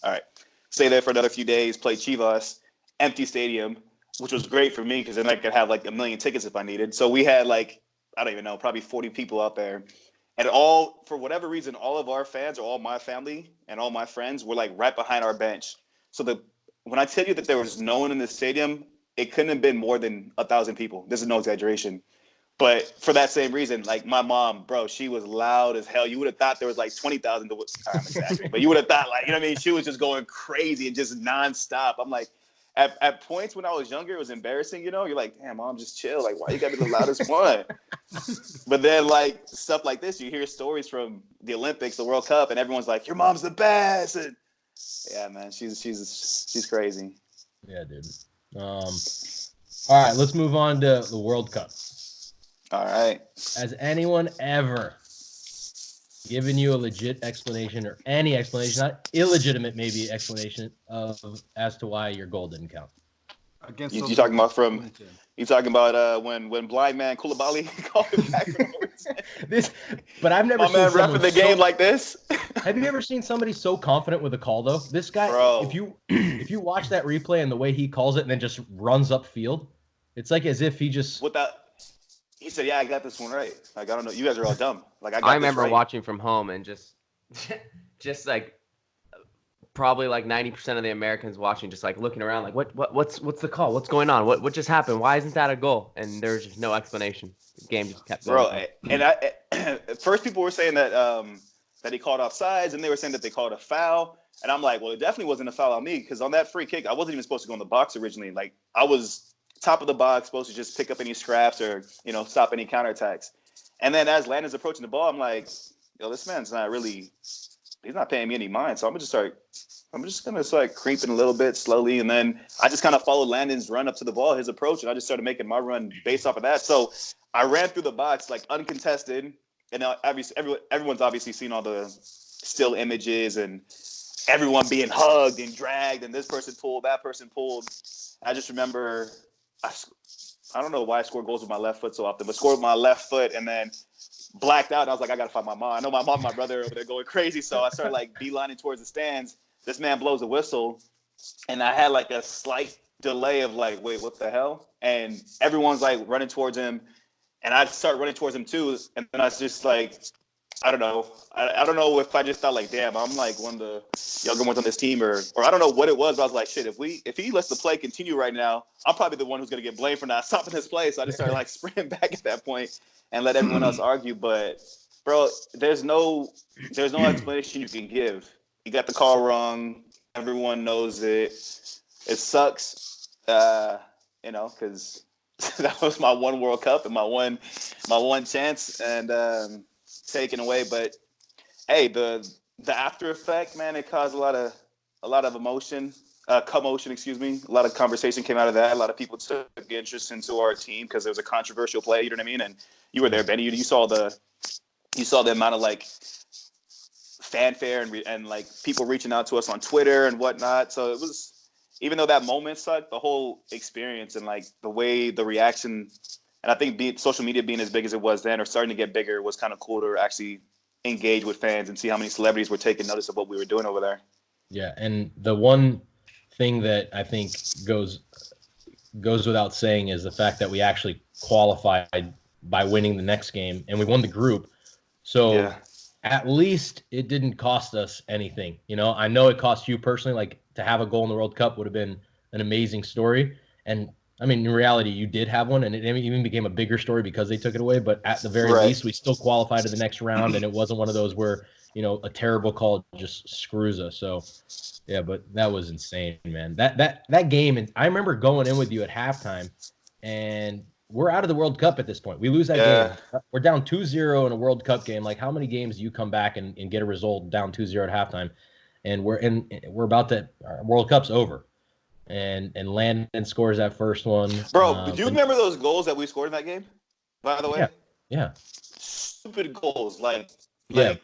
All right. Stay there for another few days. Played Chivas, empty stadium, which was great for me because then I could have like 1 million tickets if I needed. So we had like, I don't even know, probably 40 people out there. And for whatever reason, all of our fans or all my family and all my friends were like right behind our bench. So when I tell you that there was no one in the stadium, it couldn't have been more than 1,000 people. This is no exaggeration. But for that same reason, like my mom, bro, she was loud as hell. You would have thought there was like 20,000. I'm exaggerating, but you would have thought like, you know what I mean? She was just going crazy and just nonstop. I'm like, at points when I was younger, it was embarrassing, You're like, damn, mom, just chill. Like, why you got to be the loudest one? But then like stuff like this, you hear stories from the Olympics, the World Cup, and everyone's like, your mom's the best. And yeah, man, she's crazy. Yeah, dude. All right, let's move on to the World Cup. All right. Has anyone ever given you a legit explanation or any explanation, not illegitimate maybe explanation as to why your goal didn't count? You talking about when blind man Koulibaly called it back from this? But I've never seen man repping the game like this. Have you ever seen somebody so confident with a call though? This guy, bro. if you watch that replay and the way he calls it and then just runs upfield, it's like as if he just he said, "Yeah, I got this one right." Like I don't know, you guys are all dumb. Like I remember watching from home and just just like probably like 90% of the Americans watching, just like looking around, like what's the call? What's going on? What just happened? Why isn't that a goal? And there's just no explanation. The game just kept going. Bro, and at first people were saying that that he called offsides, and they were saying that they called a foul. And I'm like, well, it definitely wasn't a foul on me, because on that free kick, I wasn't even supposed to go in the box originally. Like, I was top of the box, supposed to just pick up any scraps or, stop any counterattacks. And then as Landon's approaching the ball, I'm like, yo, this man's not really, he's not paying me any mind. So I'm just going to start creeping a little bit slowly. And then I just kind of followed Landon's run up to the ball, his approach, and I just started making my run based off of that. So I ran through the box like uncontested. And everyone's obviously seen all the still images and everyone being hugged and dragged, and this person pulled, that person pulled. I just remember, I don't know why I score goals with my left foot so often, but scored with my left foot and then blacked out. And I was like, I got to find my mom. I know my mom and my brother are over there going crazy. So I started like beelining towards the stands. This man blows a whistle, and I had like a slight delay of like, wait, what the hell? And everyone's like running towards him, and I started running towards him too. And then I was just like, I don't know. I don't know if I just thought like, damn, I'm like one of the younger ones on this team, or I don't know what it was, but I was like, shit, if he lets the play continue right now, I'm probably the one who's gonna get blamed for not stopping this play. So I just started like sprinting back at that point and let everyone else argue. But bro, there's no explanation you can give. You got the call wrong. Everyone knows it. It sucks, because that was my one World Cup and my one chance, and taken away. But hey, the after effect, man, it caused a lot of emotion, commotion, excuse me. A lot of conversation came out of that. A lot of people took interest into our team because it was a controversial play. You know what I mean? And you were there, Benny. You saw the amount of like fanfare and like people reaching out to us on Twitter and whatnot. So it was, even though that moment sucked, the whole experience and like the way the reaction. And I think social media being as big as it was then, or starting to get bigger, was kind of cool to actually engage with fans and see how many celebrities were taking notice of what we were doing over there. Yeah, and the one thing that I think goes without saying is the fact that we actually qualified by winning the next game, and we won the group. So at least it didn't cost us anything. I know it cost you personally, like to have a goal in the World Cup would have been an amazing story. And I mean, in reality, you did have one, and it even became a bigger story because they took it away. But at the very least, we still qualified to the next round, and it wasn't one of those where, a terrible call just screws us. So, yeah, but that was insane, man. That game, and I remember going in with you at halftime, and we're out of the World Cup at this point. We lose that game. We're down 2-0 in a World Cup game. Like, how many games do you come back and get a result down 2-0 at halftime? And we're about to – our World Cup's over. And Landon scores that first one. Bro, do you remember those goals that we scored in that game, by the way? Yeah. Stupid goals. Like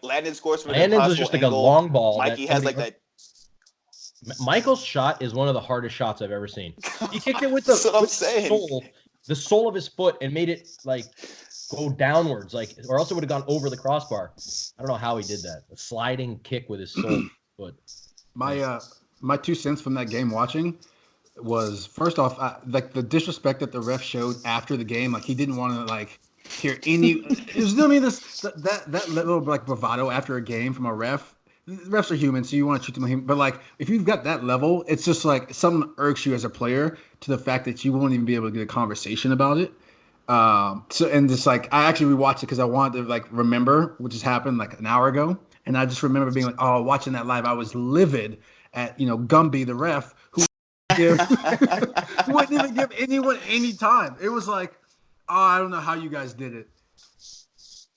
Landon scores from Landon's was just like angle. A long ball. Mikey has like that. Michael's shot is one of the hardest shots I've ever seen. He kicked it with the sole of his foot, and made it like go downwards, like, or else it would have gone over the crossbar. I don't know how he did that. A sliding kick with his sole foot. My 2 cents from that game watching was, first off, like the disrespect that the ref showed after the game. Like, he didn't want to like hear any. There's no that little like bravado after a game from a ref. Refs are human, so you want to treat them like human. But like, if you've got that level, it's just like something irks you as a player to the fact that you won't even be able to get a conversation about it. And just like, I actually rewatched it because I wanted to like remember what just happened like an hour ago, and I just remember being like, oh, watching that live, I was livid at Gumby the ref, who wouldn't even give anyone any time. It was like, oh, I don't know how you guys did it.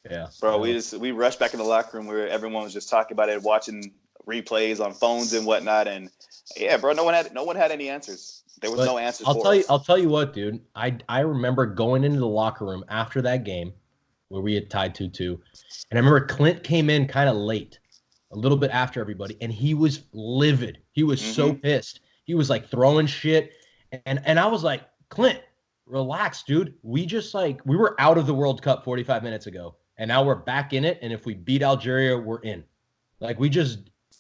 Yeah, bro, we rushed back in the locker room where everyone was just talking about it, watching replays on phones and whatnot, and yeah, bro, no one had any ansans. There was no answers. I'll tell you what, dude. I remember going into the locker room after that game where we had tied 2-2, and I remember Clint came in kind of late, a little bit after everybody, and he was livid. He was so pissed. He was like throwing shit, and I was like, Clint, relax, dude. We were out of the World Cup 45 minutes ago, and now we're back in it. And if we beat Algeria, we're in. Like,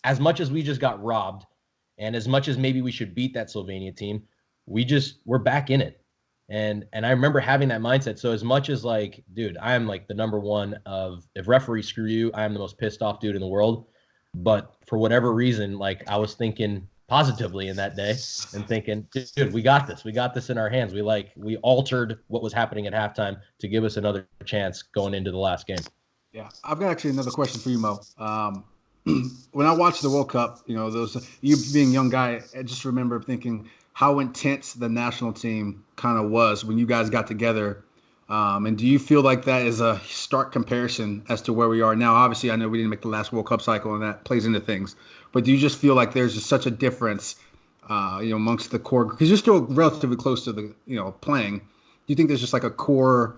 as much as we just got robbed, and as much as maybe we should beat that Slovenia team, we're back in it. And I remember having that mindset. So as much as like, dude, I am like the number one of, if referees screw you, I am the most pissed off dude in the world. But for whatever reason, like I was thinking positively in that day and thinking, dude, we got this. We got this in our hands. We altered what was happening at halftime to give us another chance going into the last game. Yeah, I've got actually another question for you, Mo. When I watched the World Cup, those you being a young guy, I just remember thinking how intense the national team kind of was when you guys got together. And do you feel like that is a stark comparison as to where we are now? Obviously, I know we didn't make the last World Cup cycle, and that plays into things. But do you just feel like there's just such a difference, amongst the core? Because you're still relatively close to the, playing. Do you think there's just like a core,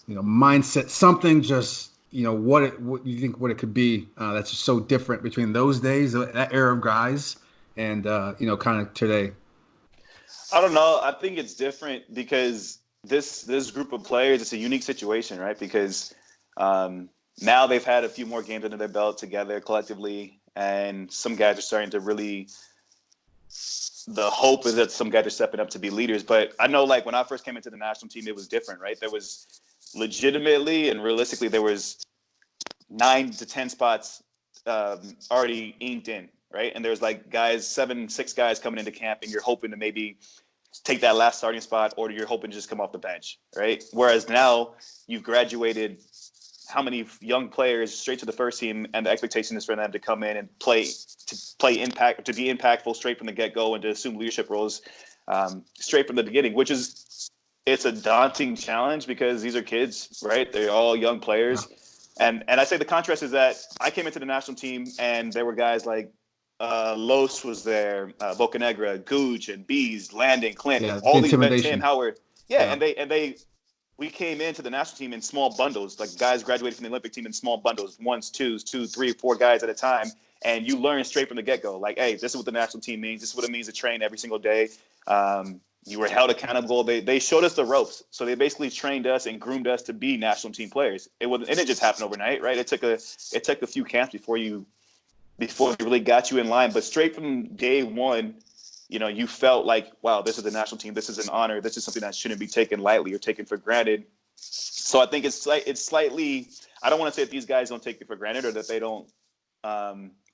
mindset, something just what you think what it could be that's just so different between those days, that era of guys, and kind of today? I don't know. I think it's different because this group of players, it's a unique situation, right? Because now they've had a few more games under their belt together collectively, and some guys are starting to really. The hope is that some guys are stepping up to be leaders. But I know, like when I first came into the national team, it was different, right? There was legitimately and realistically there was 9 to 10 spots already inked in, right? And there's like guys, 6 guys coming into camp, and you're hoping to maybe take that last starting spot, or you're hoping to just come off the bench, right? Whereas now you've graduated how many young players straight to the first team, and the expectation is for them to come in and play impact, to be impactful straight from the get-go, and to assume leadership roles straight from the beginning, which is it's a daunting challenge because these are kids, right? They're all young players. And I say the contrast is that I came into the national team and there were guys like Los was there, Bocanegra, Gooch, and Bees, Landon, Clint, all these men, Tim Howard. Yeah, and we came into the national team in small bundles, like guys graduated from the Olympic team in small bundles, 1s, 2s, 2, 3, 4 guys at a time. And you learn straight from the get-go, like, hey, this is what the national team means. This is what it means to train every single day. You were held accountable. They showed us the ropes. So they basically trained us and groomed us to be national team players. It didn't just happen overnight, right? It took a few camps before it really got you in line. But straight from day one, you felt like, wow, this is the national team. This is an honor. This is something that shouldn't be taken lightly or taken for granted. So I think it's slightly. I don't want to say that these guys don't take it for granted or that they don't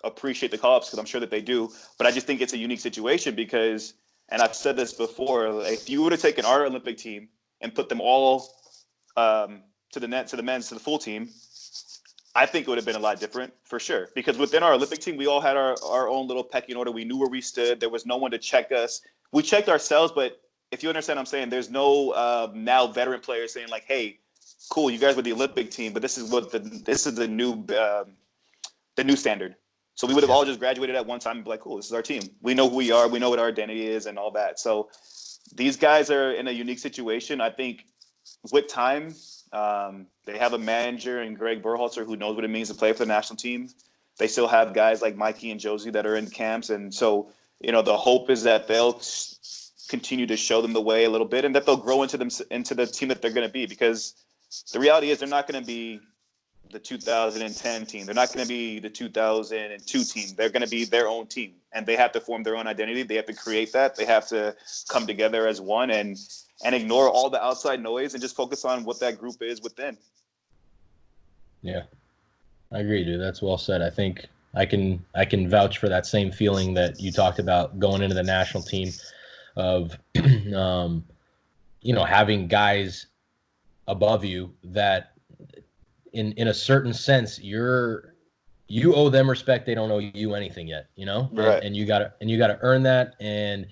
appreciate the call-ups, because I'm sure that they do. But I just think it's a unique situation because, and I've said this before, if you would have taken our Olympic team and put them all to the full team, I think it would have been a lot different for sure. Because within our Olympic team, we all had our own little pecking order. We knew where we stood. There was no one to check us. We checked ourselves, but if you understand what I'm saying, there's no now veteran players saying like, hey, cool, you guys were the Olympic team, but this is the new standard. So we would have all just graduated at one time and be like, cool, this is our team. We know who we are. We know what our identity is and all that. So these guys are in a unique situation. I think with time, they have a manager in Greg Berhalter who knows what it means to play for the national team. They still have guys like Mikey and Josie that are in camps. And so, the hope is that they'll continue to show them the way a little bit and that they'll grow into the team that they're going to be. Because the reality is they're not going to be the 2010 team. They're not going to be the 2002 team. They're going to be their own team, and they have to form their own identity. They have to create that. They have to come together as one and ignore all the outside noise and just focus on what that group is within. Yeah, I agree, dude. That's well said. I think I can vouch for that same feeling that you talked about going into the national team of, having guys above you that in a certain sense, you owe them respect. They don't owe you anything yet, Right. And you gotta earn that. And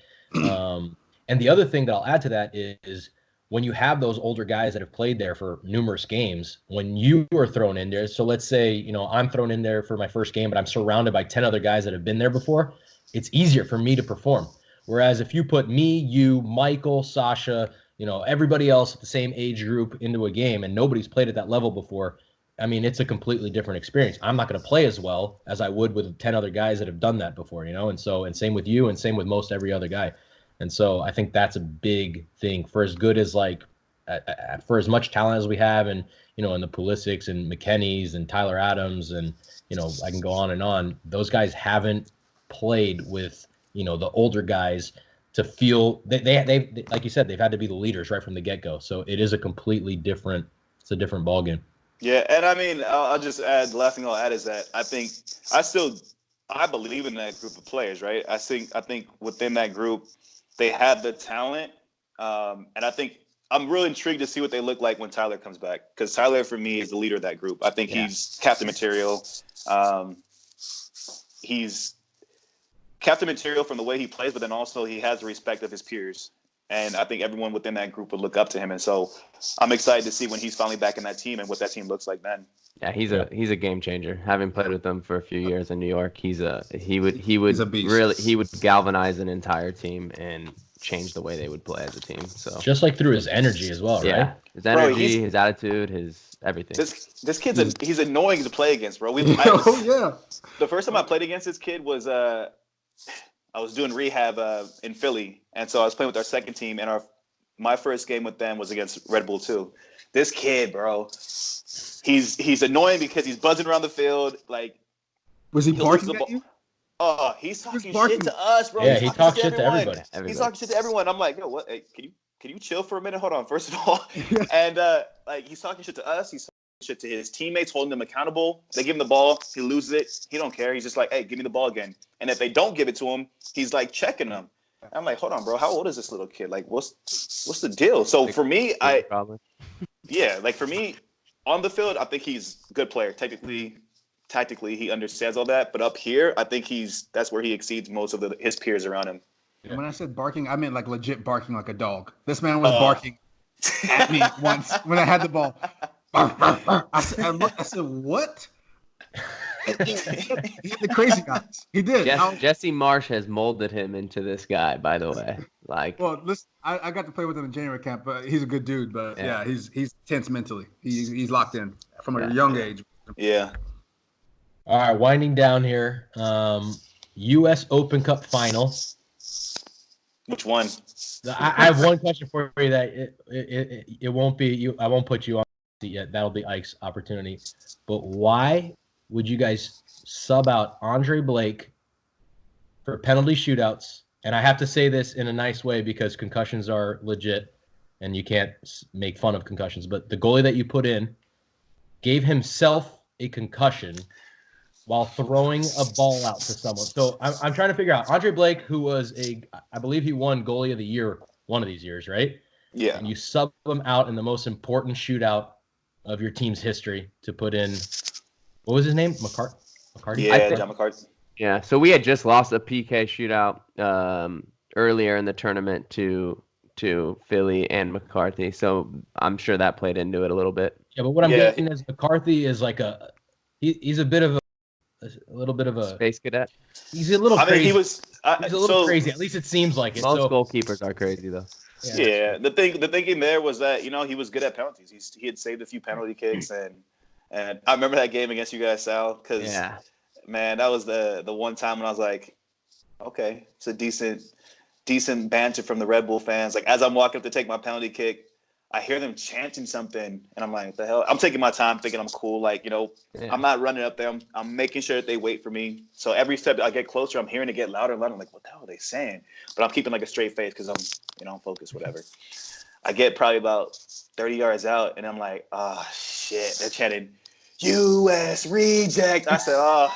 the other thing that I'll add to that is when you have those older guys that have played there for numerous games, when you are thrown in there. So let's say, I'm thrown in there for my first game, but I'm surrounded by 10 other guys that have been there before. It's easier for me to perform. Whereas if you put me, you, Michael, Sasha, everybody else at the same age group into a game and nobody's played at that level before, I mean, it's a completely different experience. I'm not going to play as well as I would with 10 other guys that have done that before, and same with you and same with most every other guy. And so I think that's a big thing for as good as for as much talent as we have and, in the Pulisics and McKennies and Tyler Adams and, I can go on and on. Those guys haven't played with, the older guys to feel they like you said, they've had to be the leaders right from the get-go. So it is a different ballgame. Yeah, and I mean, I'll just add, the last thing I'll add is that I think I still I believe in that group of players, right? I think within that group, they have the talent, and I think I'm really intrigued to see what they look like when Tyler comes back. Because Tyler, for me, is the leader of that group. I think he's captain material. He's captain material from the way he plays, but then also he has the respect of his peers. And I think everyone within that group would look up to him. And so I'm excited to see when he's finally back in that team and what that team looks like then. Yeah, he's a game changer. Having played with him for a few years in New York, he would He's a beast. really galvanize an entire team and change the way they would play as a team. So Just like through his energy as well, yeah, right? his energy, his attitude, his everything. This kid's he's annoying to play against, bro. Oh yeah. The first time I played against this kid was I was doing rehab in Philly, and so I was playing with our second team, and my first game with them was against Red Bull 2. This kid, bro, he's annoying because he's buzzing around the field. Like, Was he barking at you? Oh, he's talking shit to us, bro. Yeah, he talks shit to everybody. He's talking shit to everyone. I'm like, yo, what? Hey, can you chill for a minute? Hold on, first of all. And like, he's talking shit to us. He's talking shit to his teammates, holding them accountable. They give him the ball, he loses it. He don't care. He's just like, hey, give me the ball again. And if they don't give it to him, he's like checking them. I'm like, hold on, bro. How old is this little kid? Like, what's the deal? So for me, for me, on the field, I think he's a good player. Tactically, he understands all that. But up here, I think that's where he exceeds most of his peers around him. And when I said barking, I meant like legit barking like a dog. This man was barking at me once when I had the ball. I said, what? He had the crazy guys. He did. Jesse Marsh has molded him into this guy, by the way. Like, well, listen, I got to play with him in January camp, but he's a good dude. But yeah, he's tense mentally. He's locked in from a young age. Yeah. All right, winding down here. U.S. Open Cup final. Which one? I have one question for you that it won't be you. I won't put you on yet. That'll be Ike's opportunity. But why would you guys sub out Andre Blake for penalty shootouts? And I have to say this in a nice way because concussions are legit and you can't make fun of concussions. But the goalie that you put in gave himself a concussion while throwing a ball out to someone. So I'm trying to figure out Andre Blake, who was I believe he won goalie of the year one of these years, right? Yeah. And you sub him out in the most important shootout of your team's history to put in, what was his name? McCarty? Yeah, John McCarty. Yeah, so we had just lost a PK shootout earlier in the tournament to Philly and McCarthy, so I'm sure that played into it a little bit. Yeah, but what I'm getting is McCarthy is like he's a bit of a little bit of a space cadet. He's a little crazy. He's a little crazy. At least it seems like it. Most goalkeepers are crazy though. Yeah, the thinking there was that he was good at penalties. He had saved a few penalty kicks, and I remember that game against you guys, Sal, because man, that was the one time when I was like, okay, it's a decent banter from the Red Bull fans. Like as I'm walking up to take my penalty kick, I hear them chanting something, and I'm like, what the hell? I'm taking my time, thinking I'm cool. Like I'm not running up there. I'm making sure that they wait for me. So every step I get closer, I'm hearing it get louder and louder. I'm like, what the hell are they saying? But I'm keeping like a straight face because I'm focused, whatever. I get probably about 30 yards out, and I'm like, oh shit, they're chanting, U.S. reject. I said, oh,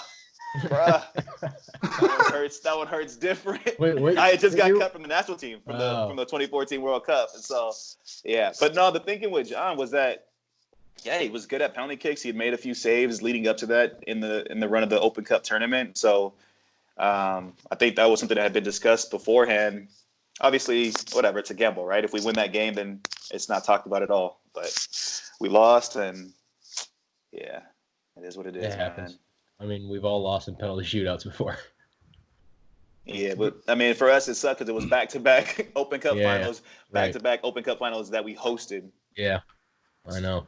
bruh, that one hurts different. Wait, I had just got cut from the national team from the 2014 World Cup, and so yeah. But no, the thinking with John was that he was good at penalty kicks. He had made a few saves leading up to that in the run of the Open Cup tournament. So I think that was something that had been discussed beforehand. Obviously, whatever, it's a gamble, right? If we win that game, then it's not talked about at all. But we lost, and yeah, it is what it is. It happens. I mean, we've all lost in penalty shootouts before. Yeah, but I mean, for us, it sucked because it was back-to-back Open Cup finals, back-to-back Open Cup finals that we hosted. Yeah, I know.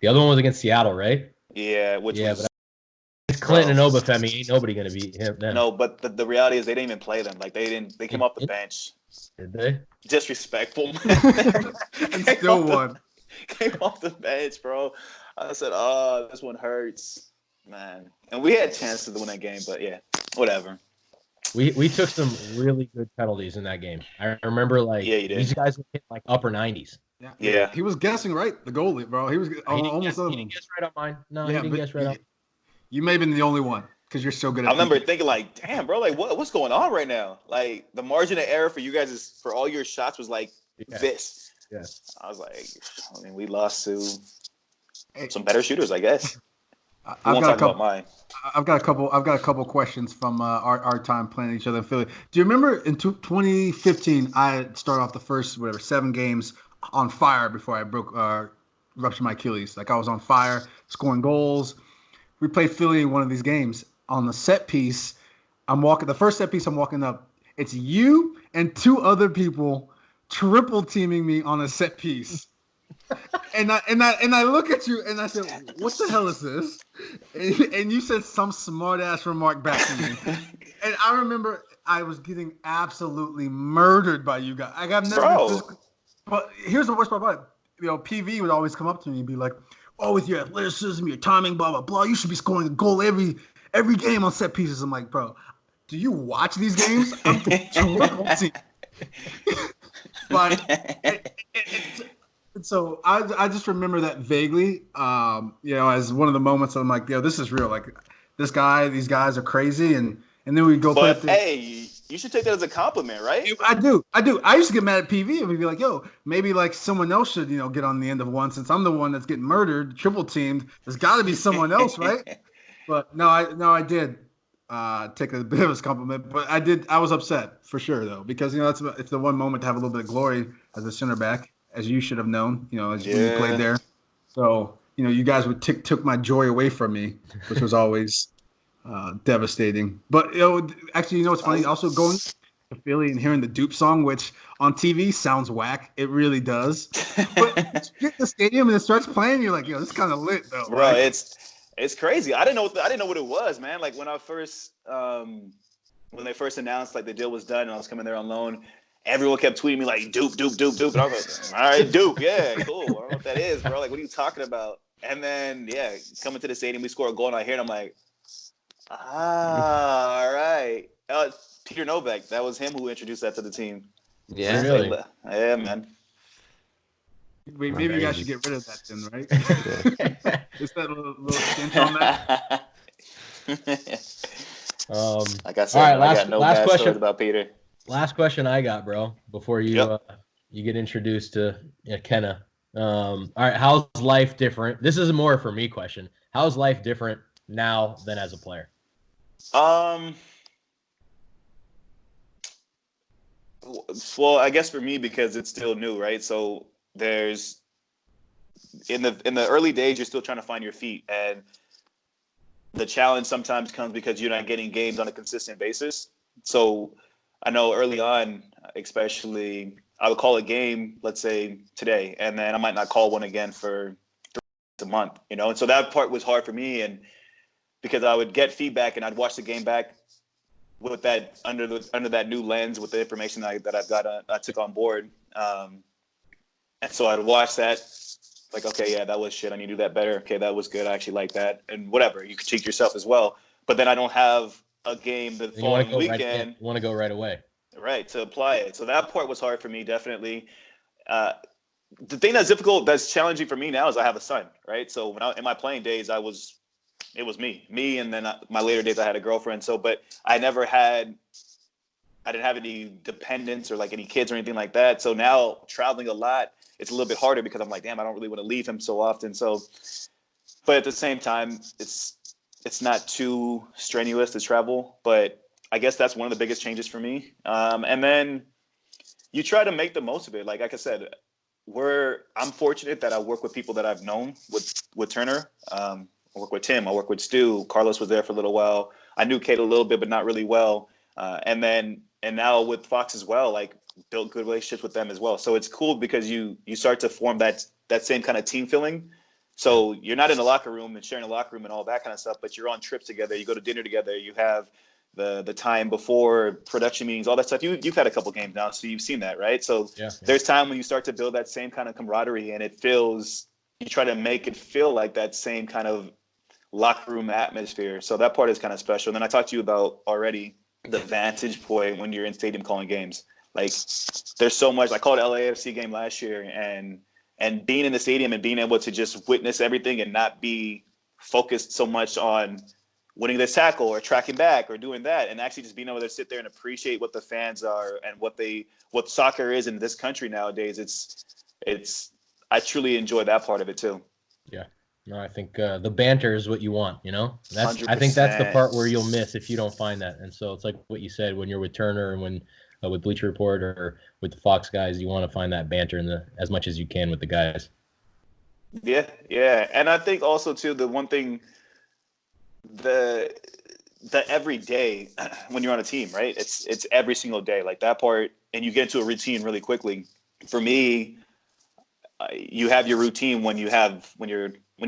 The other one was against Seattle, right? Yeah, but it's Clinton and Obafemi. Ain't nobody gonna beat him. No, but the reality is they didn't even play them. Like they came off the bench. Did they? Disrespectful. And still won. Came off the bench, bro. I said, oh, this one hurts, man. And we had a chance to win that game, but yeah, whatever. We took some really good penalties in that game. I remember these guys would hit like upper 90s. Yeah. He was guessing right, the goalie, bro. He was almost. He didn't guess right on mine. No, he didn't guess right on. You may have been the only one. because you're so good I at remember thinking. thinking like, damn, bro, like what's going on right now? Like the margin of error for you guys is for all your shots was like this. Yes. I was like, I mean, we lost to Hey, some better shooters, I guess. We I've won't got a talk about couple. mine. I've got a couple. I've got a couple questions from our time playing each other in Philly. Do you remember in 2015? I started off the first 7 games on fire before I ruptured my Achilles. Like I was on fire, scoring goals. We played Philly in one of these games on the set piece. I'm walking the first set piece. I'm walking up. It's you and 2 other people triple teaming me on a set piece. And I look at you and I said, "What the hell is this?" And you said some smart ass remark back to me. And I remember I was getting absolutely murdered by you guys. I've never been Bro. physically. But here's the worst part about it. PV would always come up to me and be like, "Oh, with your athleticism, your timing, blah blah blah, you should be scoring a goal every game on set pieces." I'm like, "Bro, do you watch these games? I'm triple team." But so I just remember that vaguely, as one of the moments I'm like, "Yo, this is real. Like these guys are crazy," and then we go play But at the. hey, you should take that as a compliment, right? I do. I used to get mad at PV and we'd be like, "Yo, maybe like someone else should, get on the end of one since I'm the one that's getting murdered, triple teamed. There's got to be someone else, right?" But no, I did take a bit of a compliment, but I was upset for sure though because it's the one moment to have a little bit of glory as a center back, as you should have known, as when you played there. So you guys took my joy away from me, which was always devastating. But actually, what's funny? Also going to Philly and hearing the Dupe song, which on TV sounds whack. It really does. But you get in the stadium and it starts playing, you're like, "Yo, this is kind of lit though." Bro, Right? it's crazy. I didn't know what it was, man. Like when I first when they first announced like the deal was done and I was coming there on loan, everyone kept tweeting me like Dupe, Dupe, Dupe, Dupe. And I was like, all right, Dupe, yeah, cool. I don't know what that is, bro. Like, what are you talking about? And then coming to the stadium, we score a goal and I hear it, I'm like, all right. Peter Novak, that was him who introduced that to the team. Yeah. Really? Yeah, man. Wait, maybe you guys should get rid of that then, right? Is that a little stench on that? Like I said, all right, man, I got no bad stories about Peter. Last question I got, bro, before you you get introduced to Kenna. All right, how's life different? This is a more for me question. How's life different now than as a player? Well, I guess for me because it's still new, right? So there's in the early days, you're still trying to find your feet, and the challenge sometimes comes because you're not getting games on a consistent basis. So I know early on, especially, I would call a game, let's say today, and then I might not call one again for a month, And so that part was hard for me, and because I would get feedback and I'd watch the game back with that under that new lens with the information that I've got, I took on board, and so I'd watch that. Like, okay, yeah, that was shit. I need to do that better. Okay, that was good. I actually like that. And whatever, you critique yourself as well. But then I don't have a game the following weekend. You want to go right away. Right, to apply it. So that part was hard for me, definitely. The thing that's difficult, that's challenging for me now is I have a son, right? So when in my playing days, it was me. And then my later days, I had a girlfriend. So, but I didn't have any dependents or like any kids or anything like that. So now traveling a lot, it's a little bit harder because I'm like, damn, I don't really want to leave him so often. So, but at the same time, it's not too strenuous to travel. But I guess that's one of the biggest changes for me. And then you try to make the most of it. Like I said, I'm fortunate that I work with people that I've known with Turner. I work with Tim. I work with Stu. Carlos was there for a little while. I knew Kate a little bit, but not really well. And now with Fox as well, like built good relationships with them as well. So it's cool because you start to form that same kind of team feeling. So you're not in a locker room and sharing a locker room and all that kind of stuff, but you're on trips together. You go to dinner together. You have the time before production meetings, all that stuff. You've had a couple games now, so you've seen that, right? So there's time when you start to build that same kind of camaraderie, and you try to make it feel like that same kind of locker room atmosphere. So that part is kind of special. And then I talked to you about already the vantage point when you're in stadium calling games. Like there's so much. I called LAFC game last year, and being in the stadium and being able to just witness everything and not be focused so much on winning this tackle or tracking back or doing that, and actually just being able to sit there and appreciate what the fans are and what soccer is in this country nowadays. It's I truly enjoy that part of it too. Yeah. No, I think the banter is what you want, you know? I think 100%. that's the part where you'll miss if you don't find that. And so it's like what you said when you're with Turner and when with Bleacher Report or with the Fox guys, you want to find that banter as much as you can with the guys. Yeah. And I think also too, the one thing, the every day when you're on a team, right? It's every single day, like that part, and you get into a routine really quickly. For me, you have your routine when you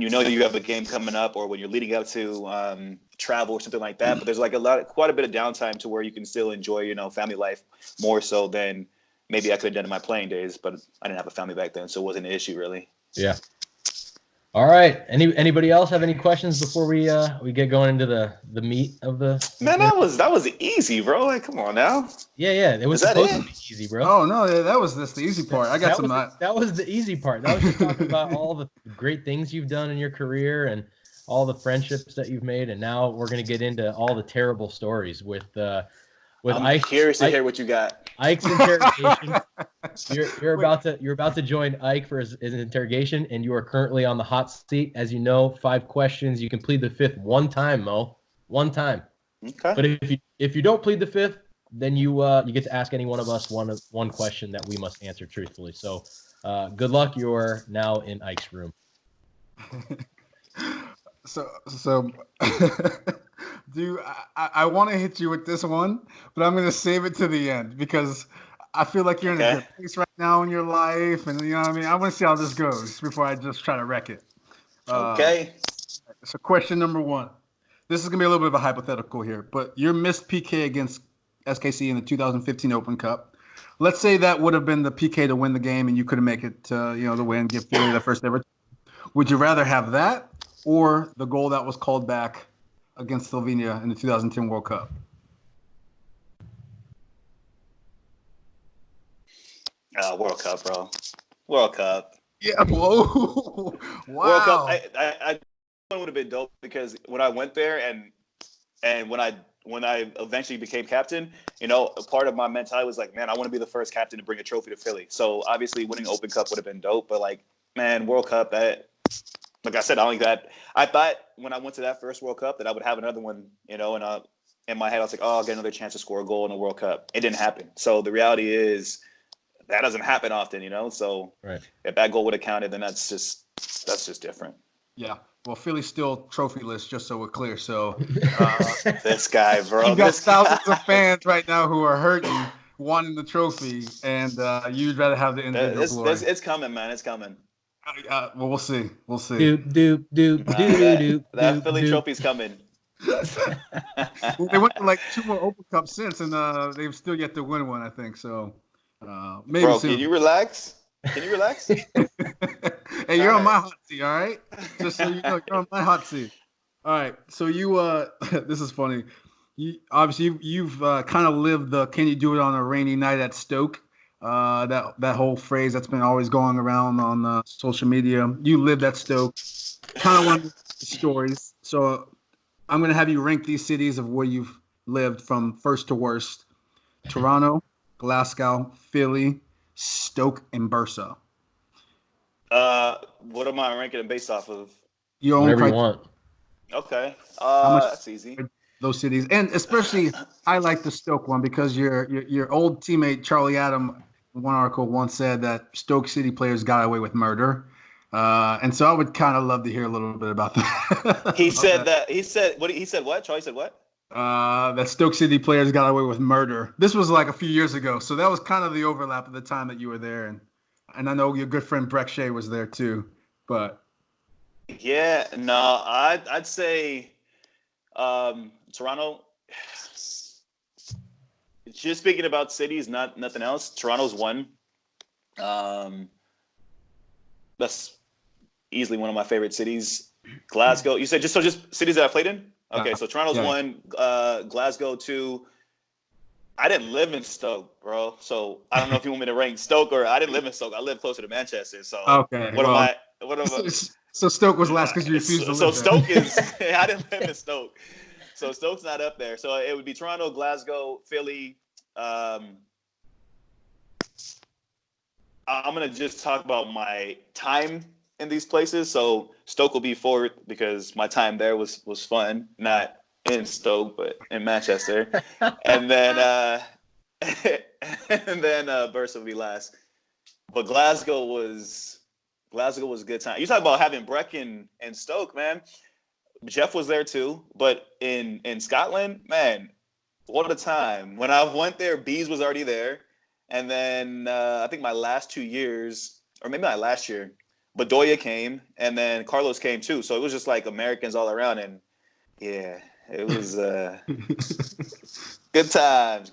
know you have a game coming up or when you're leading up to travel or something like that. But there's like quite a bit of downtime to where you can still enjoy, family life more so than maybe I could have done in my playing days. But I didn't have a family back then, so it wasn't an issue really. Yeah. All right. Anybody else have any questions before we get going into the meat of the? Man, that was easy, bro. Like, come on now. Yeah. It was supposed to be easy, bro. Oh no, that was just the easy part. That was the easy part. That was just talking about all the great things you've done in your career and all the friendships that you've made, and now we're gonna get into all the terrible stories with I'm curious to hear what you got. Ike's interrogation. You're about to join Ike for his interrogation, and you are currently on the hot seat. As you know, 5 questions. You can plead the 5th one time, Mo. One time. Okay. But if you don't plead the 5th, then you get to ask any one of us one question that we must answer truthfully. So, good luck. You're now in Ike's room. So I want to hit you with this one, but I'm going to save it to the end because I feel like you're in a good place right now in your life, and you know what I mean. I want to see how this goes before I just try to wreck it. Okay. So question number 1. This is going to be a little bit of a hypothetical here, but your missed PK against SKC in the 2015 Open Cup. Let's say that would have been the PK to win the game, and you couldn't make it to the win, give Philly the first ever. Would you rather have that or the goal that was called back against Slovenia in the 2010 World Cup? World Cup, bro. World Cup. Yeah. Whoa. Wow. World Cup. I would have been dope because when I went there and when I eventually became captain, a part of my mentality was like, man, I want to be the first captain to bring a trophy to Philly. So obviously winning Open Cup would have been dope, but like, man, World Cup, like I said, I thought when I went to that first World Cup that I would have another one, and in my head I was like, oh, I'll get another chance to score a goal in the World Cup. It didn't happen. So the reality is that doesn't happen often, So right. If that goal would have counted, then that's just different. Yeah. Well, Philly's still trophyless, just so we're clear. So this guy, bro. You've got thousands of fans right now who are hurting, wanting the trophy, and you'd rather have the individual glory. It's coming, man. It's coming. Well, we'll see. That Philly trophy's coming. They went to like 2 more Open Cups since, and they've still yet to win one, I think. So maybe bro, soon. Can you relax? Hey, you're on my hot seat, all right? Just so you know, you're on my hot seat. All right. So you, this is funny. You've kind of lived the "Can you do it on a rainy night at Stoke?" That whole phrase that's been always going around on social media. You lived at Stoke. Kind of one of the stories. So I'm going to have you rank these cities of where you've lived from first to worst: Toronto, Glasgow, Philly, Stoke, and Bursa. What am I ranking them based off of? Your own Whatever you want. Okay. That's easy. Those cities, and especially I like the Stoke one because your old teammate Charlie Adam, in one article once said that Stoke City players got away with murder, and so I would kind of love to hear a little bit about that. He said that. He said what? He said what? Charlie said what? That Stoke City players got away with murder. This was like a few years ago, so that was kind of the overlap of the time that you were there, and I know your good friend Breck Shea was there too, but yeah, no, I'd say Toronto. Just speaking about cities, nothing else. Toronto's one. That's easily one of my favorite cities. Glasgow. You said just cities that I played in. Okay, so Toronto's one. Glasgow 2. I didn't live in Stoke, bro. So I don't know if you want me to rank Stoke or I didn't live in Stoke. I live closer to Manchester. So okay. What am I? So Stoke was last because you refused to live So there. Stoke is. I didn't live in Stoke. So Stoke's not up there. So it would be Toronto, Glasgow, Philly. I'm gonna just talk about my time in these places. So Stoke will be fourth because my time there was fun, not in Stoke but in Manchester, and then Bursa will be last. But Glasgow was a good time. You talk about having Brecken and Stoke, man. Jeff was there too, but in Scotland, man, what a time! When I went there, Bees was already there. And then I think my last 2 years, or maybe my last year, Bedoya came, and then Carlos came too. So it was just like Americans all around, and yeah, it was good times,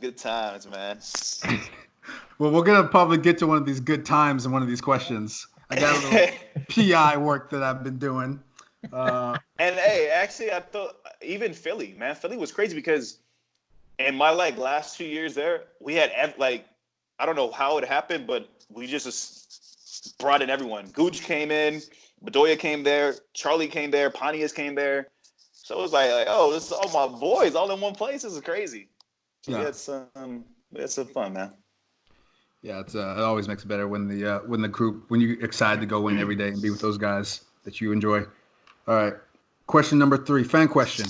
man. Well, we're gonna probably get to one of these good times in one of these questions. I got a little PI work that I've been doing. And hey, actually, I thought even Philly, man, Philly was crazy because in my last 2 years there, we had I don't know how it happened, but we just brought in everyone. Gooch came in, Bedoya came there, Charlie came there, Pontius came there. So it was oh, this is all my boys all in one place. This is crazy. So we had some fun, man. Yeah, it always makes it better when you're excited to go in every day and be with those guys that you enjoy. All right, question number 3, fan question.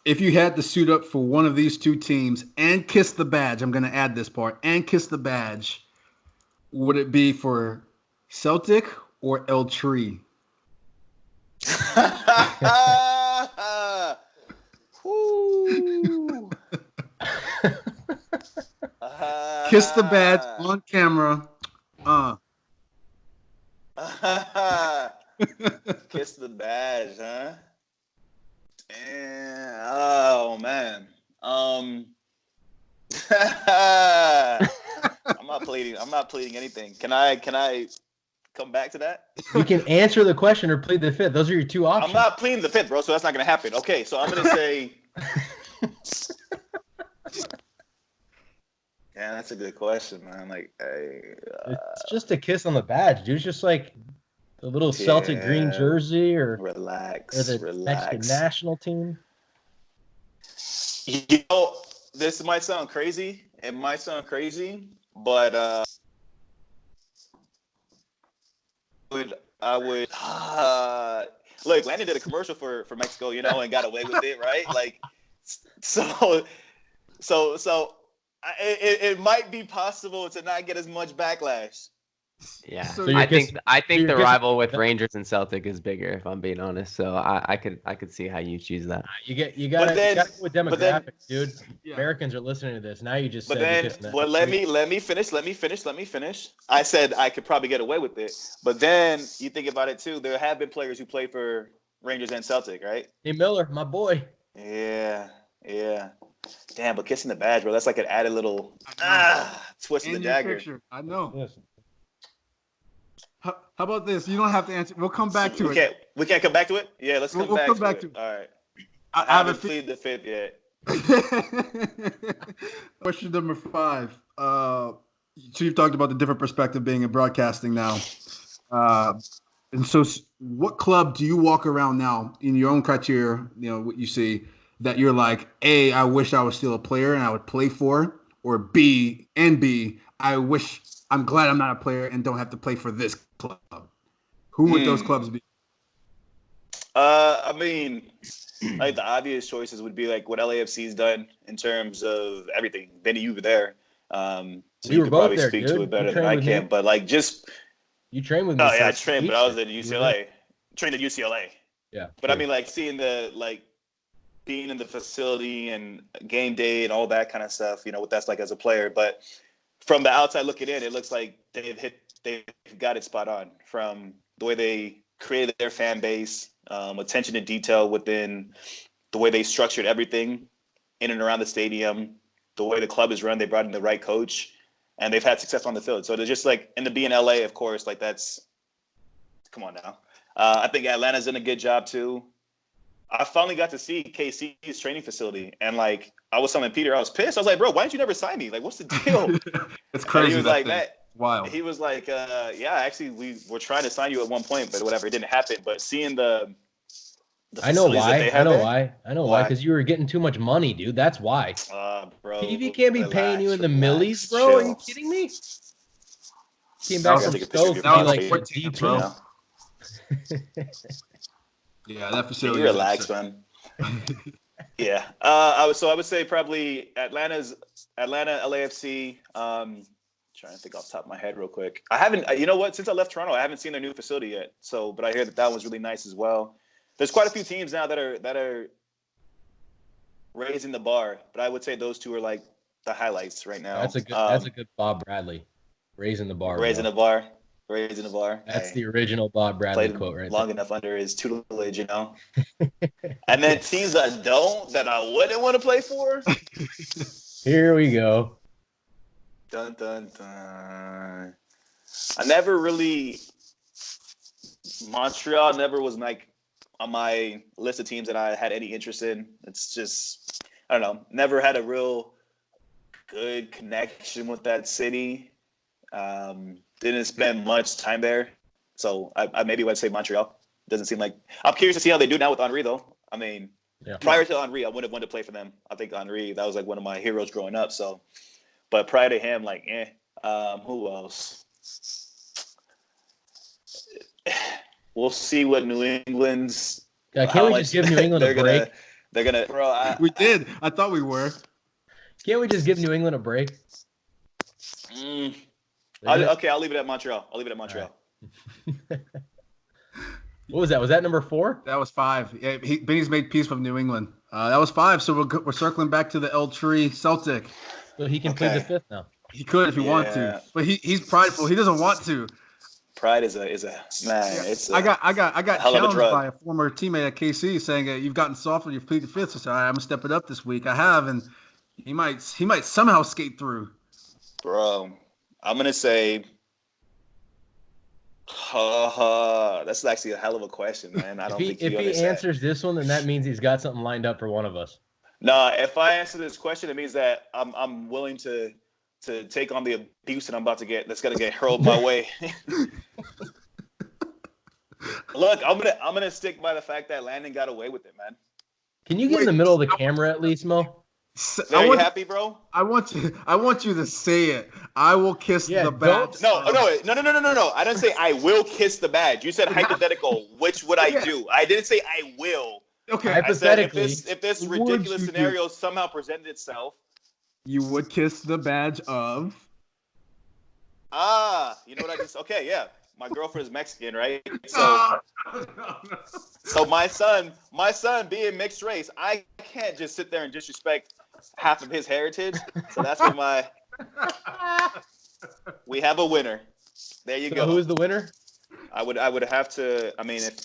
If you had to suit up for one of these two teams and kiss the badge, I'm going to add this part, and kiss the badge, would it be for Celtic or El Tree? Kiss the badge on camera. Kiss the badge, huh? Oh man. I'm not pleading anything. Can I come back to that? You can answer the question or plead the fifth. Those are your two options. I'm not pleading the fifth, bro, so that's not gonna happen. Okay, so I'm gonna say yeah, that's a good question, man. It's just a kiss on the badge, dude. It's just like the little Celtic green jersey or the Mexican national team. You know, this might sound crazy. It might sound crazy, but I would look. Landon did a commercial for Mexico, and got away with it, right? It might be possible to not get as much backlash. Yeah, So I think the rival with Rangers and Celtic is bigger, if I'm being honest. So I could see how you choose that. You got to go with demographics, dude. Yeah. Americans are listening to this. Now you just said. But let me finish. I said I could probably get away with it, but then you think about it too. There have been players who played for Rangers and Celtic, right? Hey Miller, my boy. Yeah. Damn, but kissing the badge, bro, that's like an added little twist of the dagger. Picture. I know. Yes. How about this? You don't have to answer. We'll come back to it. We can't come back to it? Yeah, let's come back to it. All right. I haven't pleaded the fifth yet. Question number 5. So you've talked about the different perspective being in broadcasting now. And so what club do you walk around now in your own criteria, what you see, that you're like, A, I wish I was still a player and I would play for, or B, I'm glad I'm not a player and don't have to play for this club. Who would those clubs be? I mean, the obvious choices would be like what LAFC's done in terms of everything. Benny, you were there. So you could probably speak to it better than I can. But you trained with me. Oh yeah, I trained, but I was at UCLA. Trained at UCLA. Yeah. But I mean, seeing being in the facility and game day and all that kind of stuff, what that's like as a player. But from the outside looking in, it looks like they've got it spot on from the way they created their fan base, attention to detail within the way they structured everything in and around the stadium, the way the club is run. They brought in the right coach, and they've had success on the field. So they're just and to be in LA, of course, that's come on now. I think Atlanta's done a good job too. I finally got to see KC's training facility, and I was telling Peter, I was pissed. I was like, bro, why didn't you never sign me? What's the deal? It's crazy. And he was like, Matt, wild. He was like, yeah, actually, we were trying to sign you at one point, but whatever, it didn't happen. But seeing the I know facilities that why. they I have know there? why. I know why. Because you were getting too much money, dude. That's why. Bro. TV can't be paying you in the millies, bro. Chill. Are you kidding me? Came That back was from take a picture of Stoke your to be was like a 14, DP. bro. now. Yeah, that Can facility. you relax, man? Yeah. I would say probably Atlanta, LAFC. Trying to think off the top of my head real quick. I haven't. You know what? Since I left Toronto, I haven't seen their new facility yet. So, but I hear that one's really nice as well. There's quite a few teams now that are raising the bar, but I would say those two are like the highlights right now. That's a good Bob Bradley. Raising the bar. Raising Bro. the bar. Raising the bar. That's Hey, the original Bob Bradley played quote right long enough under his tutelage, you know. And then teams that I wouldn't want to play for. Here we go. Dun dun dun. I never really Montreal never was like on my list of teams that I had any interest in. It's just I don't know. Never had a real good connection with that city. Didn't spend much time there, so I maybe would say Montreal. Doesn't seem like I'm curious to see how they do now with Henri though. I mean, prior to Henri, I would have wanted to play for them. I think Henri that was like one of my heroes growing up. So, but prior to him, like, who else? We'll see what New England's. Can't we just give New England a break? They're gonna, bro. We did. I thought we were. Can't we just give New England a break? Okay, I'll leave it at Montreal. What was that? Was that number 4? That was 5. Yeah, Benny's made peace with New England. That was 5. So we're circling back to the El Tree Celtic. So he can plead the 5th now. He could if he wanted to, but he's prideful. He doesn't want to. Pride is a man. Yeah. It's I got challenged by a former teammate at KC saying you've gotten soft when you plead the 5th. So I said, all right, I'm gonna step it up this week. I have, and he might somehow skate through. Bro, I'm gonna say. That's actually a hell of a question, man. I don't think if he answers this one, then that means he's got something lined up for one of us. No, if I answer this question, it means that I'm willing to take on the abuse that I'm about to get. That's gonna get hurled my way. Look, I'm gonna stick by the fact that Landon got away with it, man. Can you get in the middle of the camera at least, Mo? Are you happy, bro? I want you to say it. I will kiss the badge. No. I didn't say I will kiss the badge. You said hypothetical. Which would I do? I didn't say I will. Okay. Hypothetically, I said if this ridiculous scenario somehow presented itself, you would kiss the badge of. You know what I just? Okay, yeah. My girlfriend is Mexican, right? So, so my son being mixed race, I can't just sit there and disrespect half of his heritage. So that's where we have a winner. There you go. Who's the winner? I would have to. I mean, if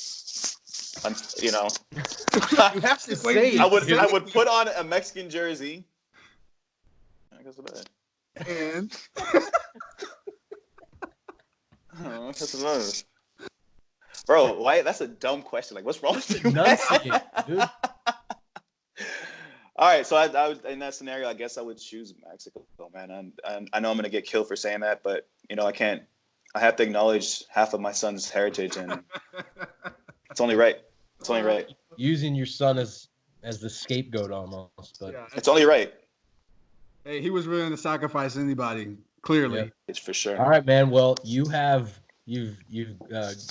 you know, you have to say it. I would put on a Mexican jersey. I guess what And. Oh, that's another. Bro, why? That's a dumb question. Like, what's wrong with you, dude? All right, so I would in that scenario, I guess I would choose Mexico, man. I know I'm gonna get killed for saying that, but you know, I can't. I have to acknowledge half of my son's heritage, and it's only right. It's only right. Using your son as the scapegoat almost, but it's only right. Hey, he was willing to sacrifice anybody. Clearly, yeah, it's for sure. All right, man. Well, you've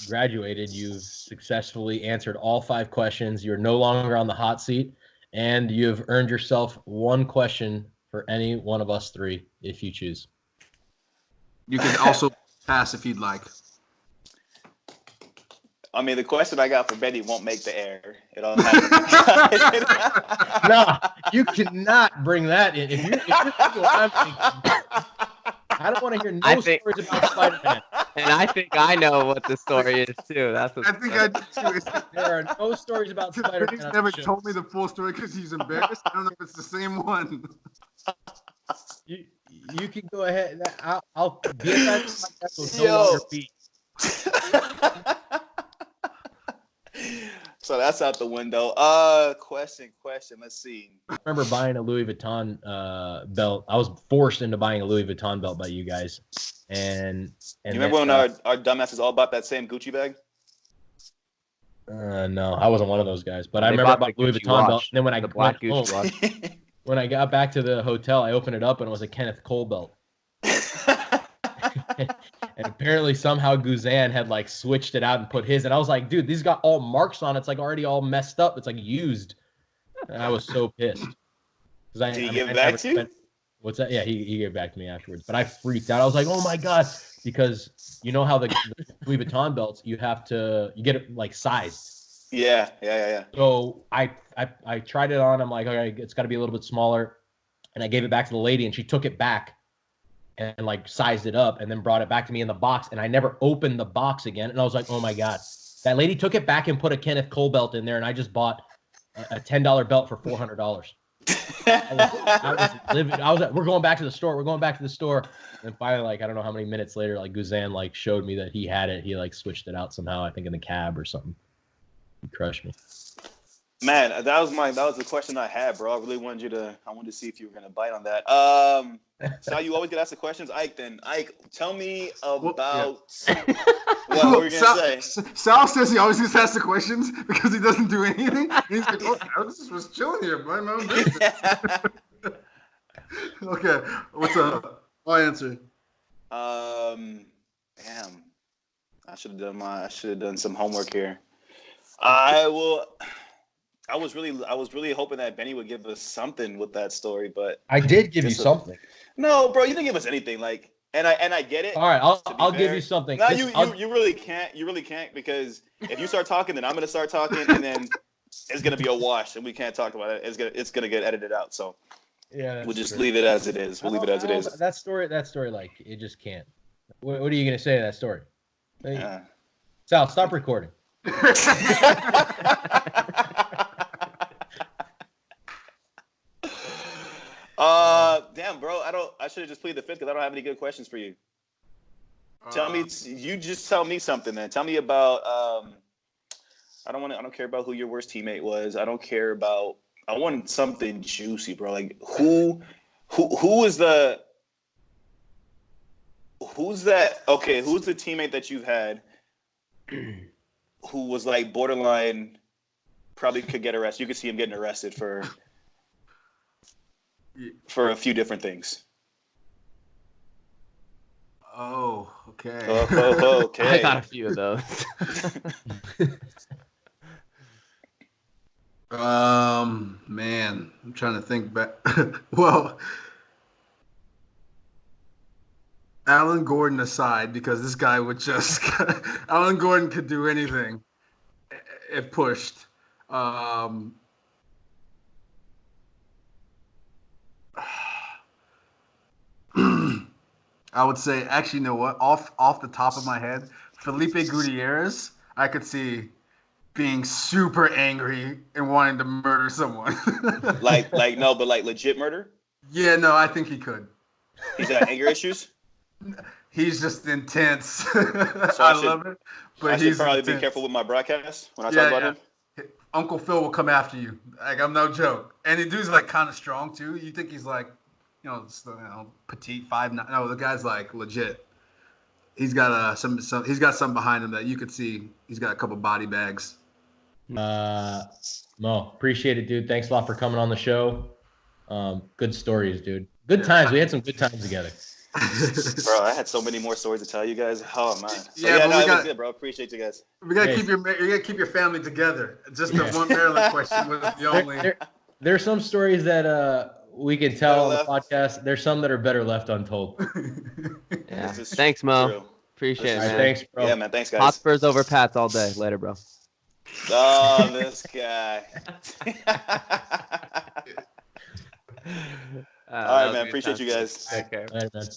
graduated. You've successfully answered all 5 questions. You're no longer on the hot seat, and you've earned yourself 1 question for any one of us 3 if you choose. You can also pass if you'd like. I mean, the question I got for Betty won't make the air. It all No, you cannot bring that in. If you're thinking what I'm thinking, I don't want to hear stories about Spider-Man. And I think I know what the story is too. That's what I think I do too. There are no stories about Spider-Man. He's never told me the full story because he's embarrassed. I don't know if it's the same one. You can go ahead. I'll get back to my desk with no longer beat. So that's out the window. Question. Let's see. I remember buying a Louis Vuitton belt. I was forced into buying a Louis Vuitton belt by you guys. And you remember when our dumbasses all bought that same Gucci bag? No, I wasn't one of those guys. But I They remember bought about the Louis Gucci Vuitton belt. watch, And then when I the went black Gucci home, watch. when I got back to the hotel, I opened it up and it was a Kenneth Cole belt. And apparently somehow Guzan had like switched it out and put his. And I was like, dude, these got all marks on it. It's like already all messed up. It's like used. And I was so pissed. Because Did he give it back to you? What's that? Yeah, he gave it back to me afterwards. But I freaked out. I was like, oh my God. Because you know how the Louis Vuitton belts, you get it like sized. Yeah. So I tried it on. I'm like, okay, it's got to be a little bit smaller. And I gave it back to the lady and she took it back and like sized it up and then brought it back to me in the box. And I never opened the box again. And I was like, oh my God. That lady took it back and put a Kenneth Cole belt in there. And I just bought a $10 belt for $400. I was livid. I was like, we're going back to the store. We're going back to the store. And finally, like, I don't know how many minutes later, like Guzan like showed me that he had it. He like switched it out somehow, I think in the cab or something. He crushed me. Man, that was the question I had, bro. I really wanted I wanted to see if you were gonna bite on that. Sal, you always get asked the questions. Ike, tell me about what were you gonna say? Sal says he always gets asked the questions because he doesn't do anything. And he's like, oh, I was just chilling here, mind my own business. Okay, what's up? I'll answer. Damn. I should have done some homework here. I was really hoping that Benny would give us something with that story, but I did give you something. No, bro, you didn't give us anything. Like, and I get it. All right, I'll give you something. No, you really can't. You really can't, because if you start talking, then I'm gonna start talking, and then it's gonna be a wash, and we can't talk about it. It's gonna get edited out. So yeah, we'll just leave it as it is. We'll leave it as it is. That story, like it just can't. What are you gonna say to that story? Sal, stop recording. Damn, bro. I should have just pleaded the fifth because I don't have any good questions for you. You just tell me something, man. Tell me about. I don't care about who your worst teammate was. I don't care about. I want something juicy, bro. Like who's that? Okay, who's the teammate that you've had who was like borderline, probably could get arrested? You could see him getting arrested for a few different things. Oh, okay. Okay. I got a few of those. Man, I'm trying to think back. Well, Alan Gordon aside, because this guy would just Alan Gordon could do anything if pushed. I would say, actually, you know what? Off the top of my head, Felipe Gutierrez, I could see being super angry and wanting to murder someone. like legit murder? Yeah, no, I think he could. He's got anger issues? He's just intense. So I love it. But I should probably be careful with my broadcast when I talk about him. Uncle Phil will come after you. Like, I'm no joke. And the dude's like kind of strong too. You think he's like, petite 5'9". No, the guy's like legit. He's got he's got something behind him that you could see. He's got a couple body bags. Mo, appreciate it, dude. Thanks a lot for coming on the show. Good stories, dude. Good times. We had some good times together. Bro, I had so many more stories to tell you guys. Oh man. So, it was good, bro. Appreciate you guys. We gotta keep your family together. Just the one Maryland question was the only. There's some stories that we can tell on the podcast. There's some that are better left untold. Yeah. Thanks, Mo. True. Appreciate it, man. Thanks, bro. Yeah, man. Thanks, guys. Hotspurs over Pats all day. Later, bro. Oh, this guy. All right, man. Appreciate you guys. Take care. Later, man.